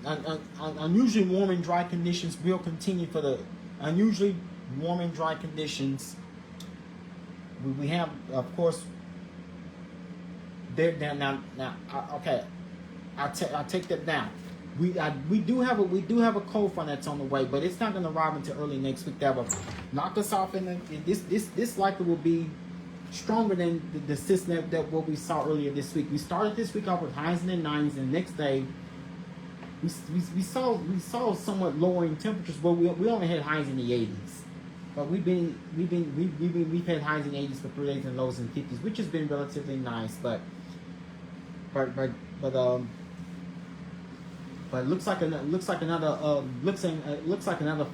unusually warm and dry conditions will continue for the unusually warm and dry conditions. We have, of course, there now. Okay, I take that down. We do have a cold front that's on the way, but it's not going to arrive until early next week. That will knock us off, and this likely will be stronger than the system that what we saw earlier this week. We started this week off with highs in the 90s, and the next day we saw somewhat lowering temperatures, but we only had highs in the 80s. But we've had highs in the 80s for 3 days and lows in the 50s, which has been relatively nice. But it looks like another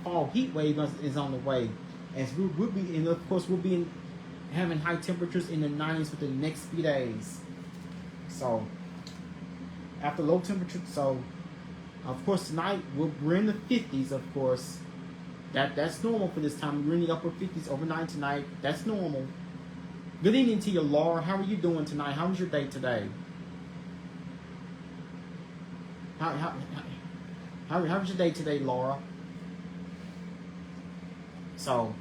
fall heat wave is on the way, as we'll be having high temperatures in the 90s for the next few days. So after low temperature, so of course tonight we're in the 50s. Of course, that's normal for this time. We're in the upper 50s overnight tonight. That's normal. Good evening to you, Laura. How are you doing tonight? How was your day today? How was your day today, Laura? So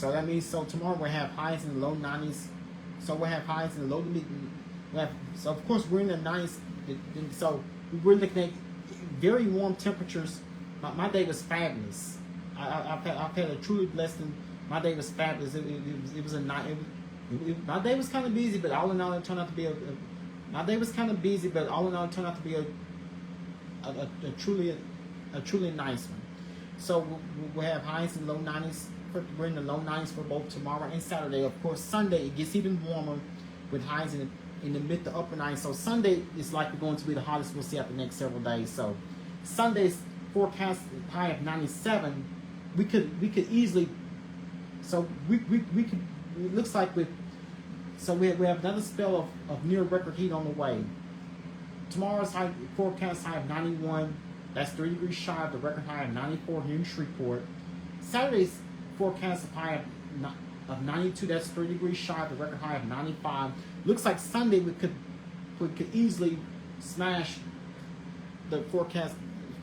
that means tomorrow we'll have highs in the low 90s. So we'll have highs in the low to mid. So of course we're in the 90s. So we're looking at very warm temperatures. My day was fabulous. I've had a truly blessed. My day was fabulous. It was a night. My day was kind of busy, but all in all, it turned out to be my day was kind of busy, but all in all, it turned out to be a truly nice one. So we'll have highs in the low 90s. We're in the low 90s for both tomorrow and Saturday. Of course, Sunday it gets even warmer with highs in the mid to upper 90s. So Sunday is likely going to be the hottest we'll see out the next several days. So Sunday's forecast high of 97. We could easily. So we could. It looks like we have another spell of near record heat on the way. Tomorrow's high forecast high of 91. That's 3 degrees shy of the record high of 94 here in Shreveport. Saturday's forecast high of 92. That's 3 degrees shy of the record high of 95. Looks like Sunday we could easily smash the forecast,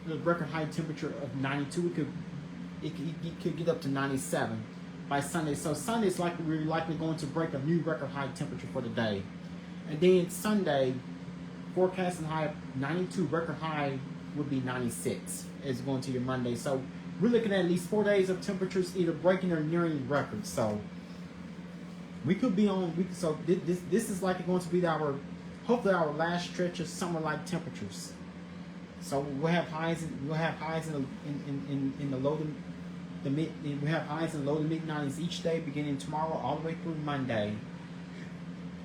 the record high temperature of 92. It could get up to 97 by Sunday. So Sunday is we're likely going to break a new record high temperature for the day. And then Sunday, forecasting high of 92, record high would be 96 as going to your Monday. So we're looking at least 4 days of temperatures either breaking or nearing records. So we could be on. So this is likely going to be hopefully our last stretch of summer-like temperatures. So we'll have highs in the low to the mid. We have highs in the low to mid 90s each day, beginning tomorrow all the way through Monday.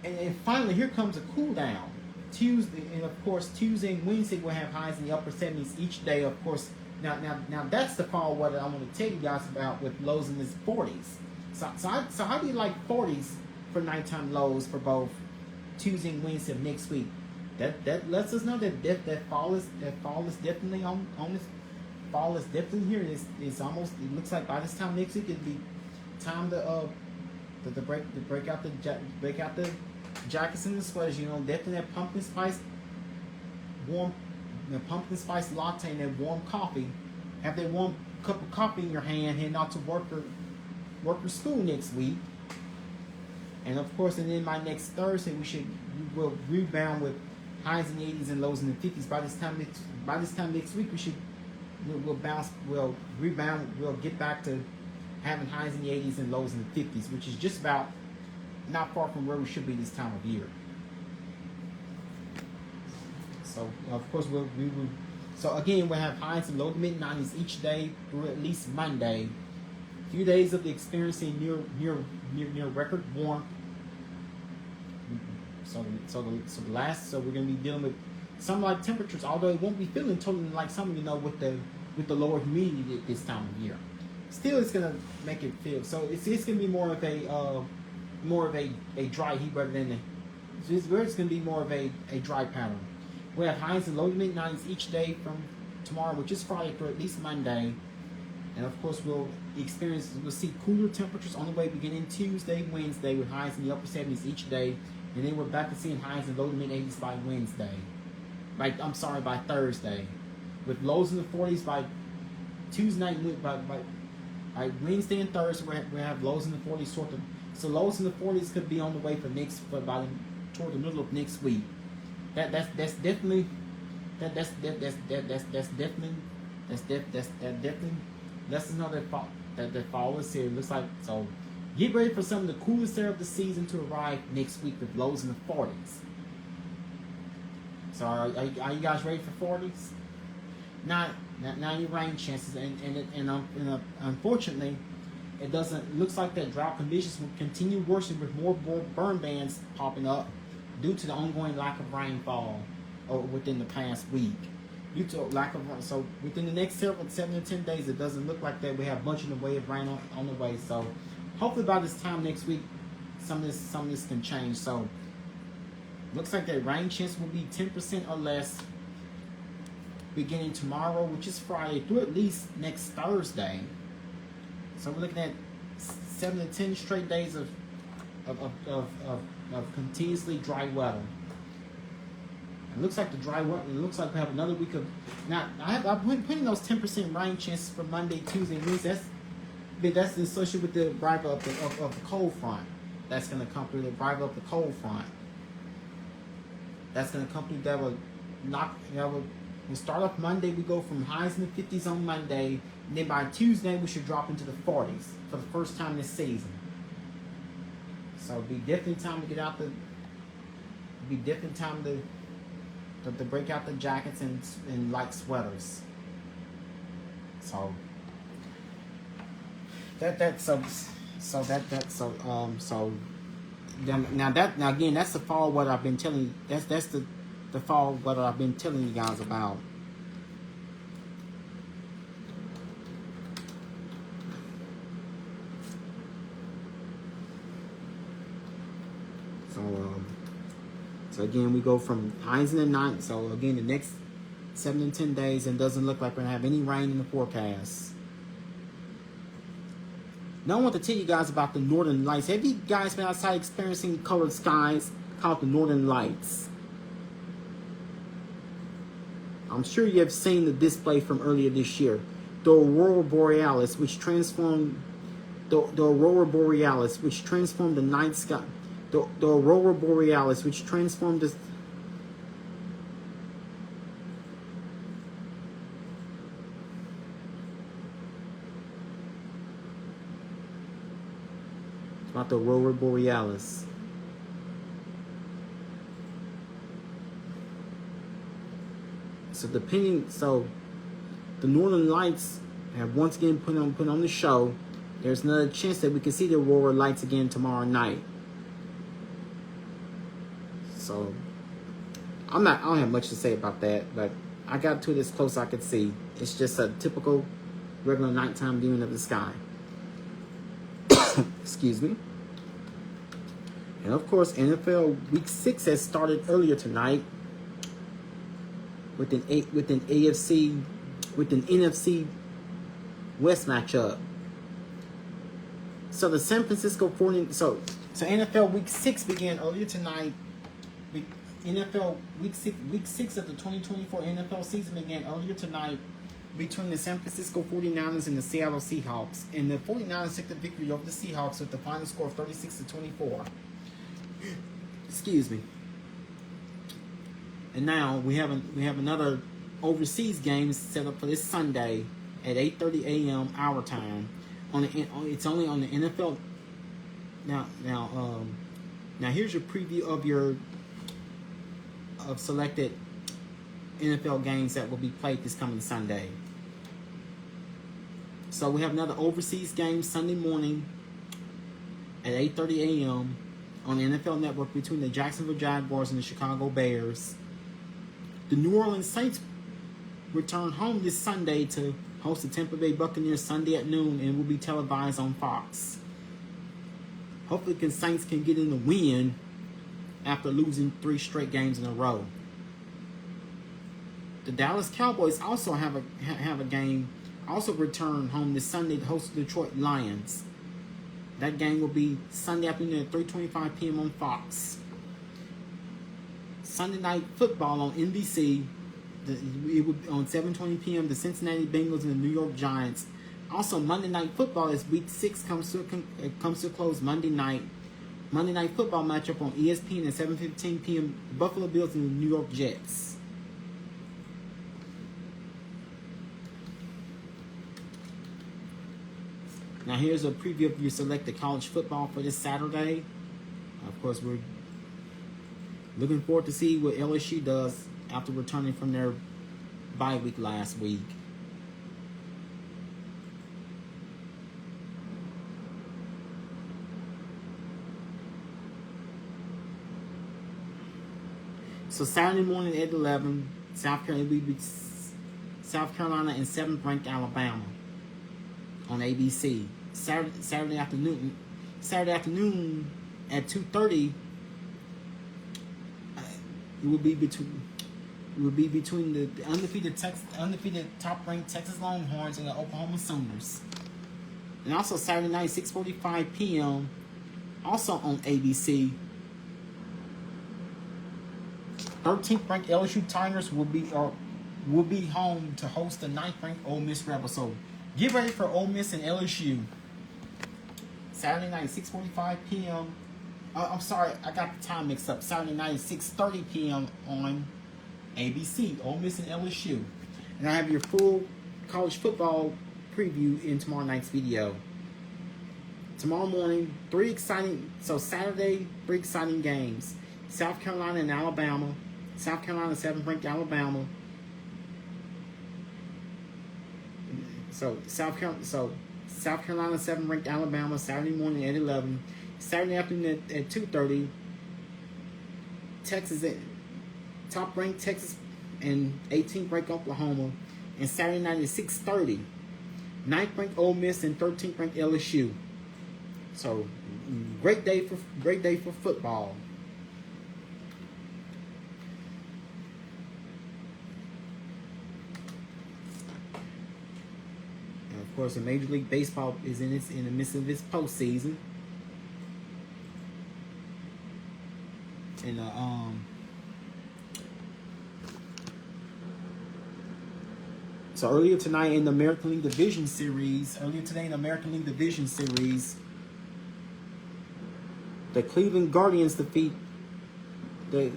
And finally, here comes a cool down. Tuesday, and of course Tuesday and Wednesday we'll have highs in the upper 70s each day. Of course, now that's the fall weather I want to tell you guys about, with lows in the 40s. So how do you like 40s for nighttime lows for both Tuesday and Wednesday of next week? That lets us know that fall is definitely on this. Fall is definitely here. It's almost. It looks like by this time next week it'll be time to break out the jackets and the sweaters. Definitely that pumpkin spice latte and that warm coffee. Have that warm cup of coffee in your hand, heading out to work or school next week. And of course, and then by next Thursday we will rebound with highs in the 80s and lows in the 50s. By this time next week we'll rebound. We'll get back to having highs in the 80s and lows in the 50s, which is just about not far from where we should be this time of year. So of course we will. So again, we'll have highs in low to mid 90s each day through at least Monday. A few days of experiencing near record warmth. So we're going to be dealing with some like temperatures, although it won't be feeling totally like summer, you know, with the lower humidity this time of year. Still, it's gonna make it feel so. It's gonna be more of a dry heat rather than it's gonna be more of a dry pattern. We have highs and low to mid 90s each day from tomorrow, which is Friday, through at least Monday. And of course, we'll see cooler temperatures on the way beginning Tuesday, Wednesday, with highs in the upper 70s each day. And then we're back to seeing highs in low to mid 80s by Wednesday. By Thursday. With lows in the 40s by Tuesday night, by Wednesday and Thursday, we have lows in the 40s so lows in the 40s could be on the way toward the middle of next week. That's definitely lets us know that fall is here. It looks like, so get ready for some of the coolest air of the season to arrive next week with lows in the 40s. So are you guys ready for 40s? Now your rain chances, and unfortunately, looks like that drought conditions will continue worsening with more burn bans popping up due to the ongoing lack of rainfall within the past week. Due to lack of rain, so within the next 7 to 10 days, it doesn't look like that we have much in the way of rain on the way. So hopefully by this time next week, some of this can change. So looks like that rain chance will be 10% or less beginning tomorrow, which is Friday, through at least next Thursday. So we're looking at 7 to 10 straight days of continuously dry weather. It looks like we have another week of. Now I'm putting those 10% rain chances for Monday, Tuesday, and Wednesday. That's associated with the arrival of the cold front. That's going to accompany the arrival of the cold front. That's going to accompany that will we start off Monday. We go from highs in the 50s on Monday, and then by Tuesday we should drop into the 40s for the first time this season. So it'll be definitely time to get out the. It'll be definitely time to break out the jackets and light sweaters. So now again, that's the fall weather I've been telling you. That's the fall weather I've been telling you guys about. So again, we go from highs in the 90s. So again, the next 7 to 10 days, and doesn't look like we're gonna have any rain in the forecast. Now I want to tell you guys about the Northern Lights. Have you guys been outside experiencing colored skies called the Northern Lights? I'm sure you have seen the display from earlier this year. The Aurora Borealis, which transformed the night sky. The Aurora Borealis, which transformed this. It's about the Aurora Borealis. So the Northern Lights have once again put on the show. There's another chance that we can see the Aurora Lights again tomorrow night. So I don't have much to say about that, but I got to it as close as I could see. It's just a typical regular nighttime viewing of the sky. Excuse me. And of course, NFL Week 6 has started earlier tonight with an NFC West matchup. So the San Francisco 49ers. So NFL Week 6 began earlier tonight. NFL Week 6 of the 2024 NFL season began earlier tonight between the San Francisco 49ers and the Seattle Seahawks. And the 49ers took the victory over the Seahawks with the final score of 36-24. Excuse me. And now we have another overseas game set up for this Sunday at 8:30 a.m. our time. It's only on the NFL. Now here's your preview of selected NFL games that will be played this coming Sunday. So we have another overseas game Sunday morning at 8:30 a.m. on the NFL Network between the Jacksonville Jaguars and the Chicago Bears. The New Orleans Saints return home this Sunday to host the Tampa Bay Buccaneers Sunday at noon, and will be televised on Fox. Hopefully the Saints can get in the win after losing 3 straight games in a row. The Dallas Cowboys also have a game, also return home this Sunday to host the Detroit Lions. That game will be Sunday afternoon at 3:25 p.m. on Fox. Sunday Night Football on NBC. It will be on 7:20 p.m. The Cincinnati Bengals and the New York Giants. Also, Monday Night Football as Week 6 comes to a close Monday night. Monday Night Football matchup on ESPN at 7:15 p.m. The Buffalo Bills and the New York Jets. Now here's a preview of your selected college football for this Saturday. Of course, we're looking forward to see what LSU does after returning from their bye week last week. So Saturday morning at 11, South Carolina and 7th ranked Alabama on ABC. Saturday afternoon at 2:30. It will be between the undefeated top-ranked Texas Longhorns and the Oklahoma Sooners. And also Saturday night, 6:45 p.m. also on ABC. 13th ranked LSU Tigers will be home to host the 9th ranked Ole Miss Rebels. So get ready for Ole Miss and LSU. Saturday night, 6:45 p.m. I'm sorry, I got the time mixed up. Saturday night, 6:30 p.m. on ABC, Ole Miss and LSU. And I have your full college football preview in tomorrow night's video. Tomorrow morning, Saturday, 3 exciting games. South Carolina and Alabama. South Carolina, 7th ranked Alabama. So South Carolina, 7th ranked Alabama, Saturday morning at 11. Saturday afternoon at 2:30. Texas, top ranked Texas and 18th ranked Oklahoma. And Saturday night at 6:30. 9th ranked Ole Miss and 13th ranked LSU. So great day for football. And of course, the Major League Baseball is in the midst of its postseason. And so earlier tonight in the American League Division Series, the Cleveland Guardians defeat the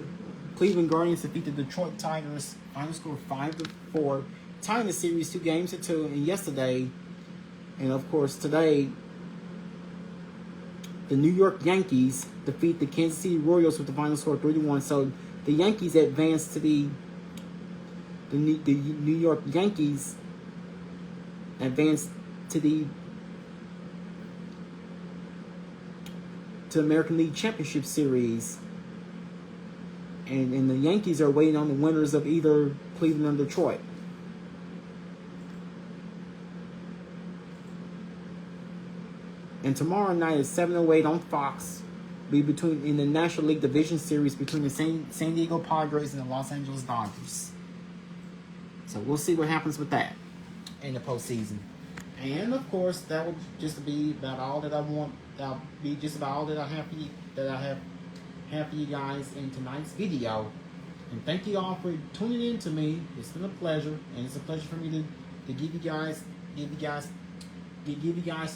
Detroit Tigers. Final score 5-4, tying the series 2-2. And yesterday, and of course today, the New York Yankees defeat the Kansas City Royals with the final score 3-1. So the Yankees advanced to the New York Yankees advanced to the American League Championship Series. And the Yankees are waiting on the winners of either Cleveland or Detroit. And tomorrow night at 7:08 on Fox, be in the National League Division Series between the San Diego Padres and the Los Angeles Dodgers. So we'll see what happens with that in the postseason. And of course, that will just be about all that I want. That'll be just about all that I have for you guys in tonight's video. And thank you all for tuning in to me. It's been a pleasure, and it's a pleasure for me to give you guys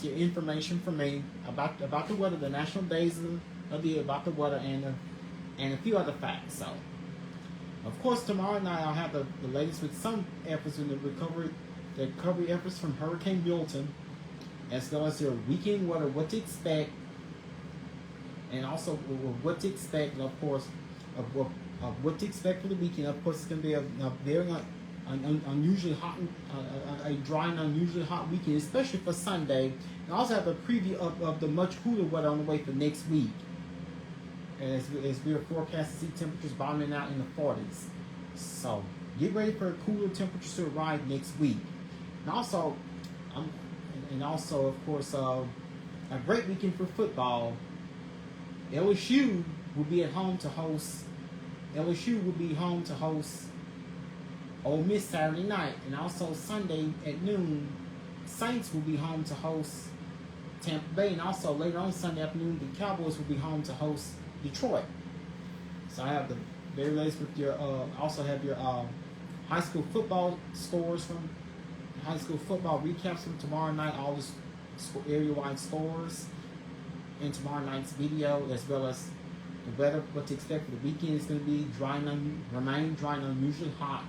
your information from me about the weather, the national days about the weather, and a few other facts. So, of course, tomorrow night I'll have the latest with some efforts in the recovery efforts from Hurricane Milton, as well as their weekend weather, what to expect, and also what to expect, and of course, of what to expect for the weekend. Of course, it's going to be a very unusually hot, a dry and unusually hot weekend, especially for Sunday. And I also have a preview of the much cooler weather on the way for next week, as we are forecast to see temperatures bottoming out in the 40s. So get ready for cooler temperatures to arrive next week. And also, of course, a great weekend for football. LSU will be at home to host. LSU will be home to host Ole Miss Saturday night, and also Sunday at noon, Saints will be home to host Tampa Bay, and also later on Sunday afternoon, the Cowboys will be home to host Detroit. So I have the very latest with your. Also have your high school football scores from high school football recaps from tomorrow night. All the area-wide scores in tomorrow night's video, as well as the weather. What to expect for the weekend is going to be dry and remain dry and unusually hot,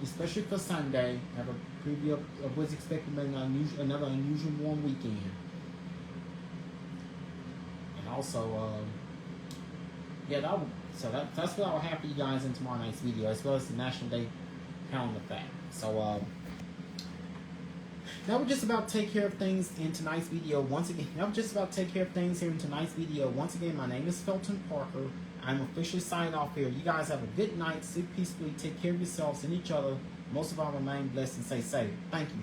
especially for Sunday. Have a preview of what's expected to be another unusual warm weekend. And also, that's what I will have for you guys in tomorrow night's video, as well as the National Day calendar fact. So that would just about take care of things in tonight's video. Once again, my name is Felton Parker. I'm officially signing off here. You guys have a good night. Sleep peacefully. Take care of yourselves and each other. Most of all, remain blessed and stay safe. Thank you.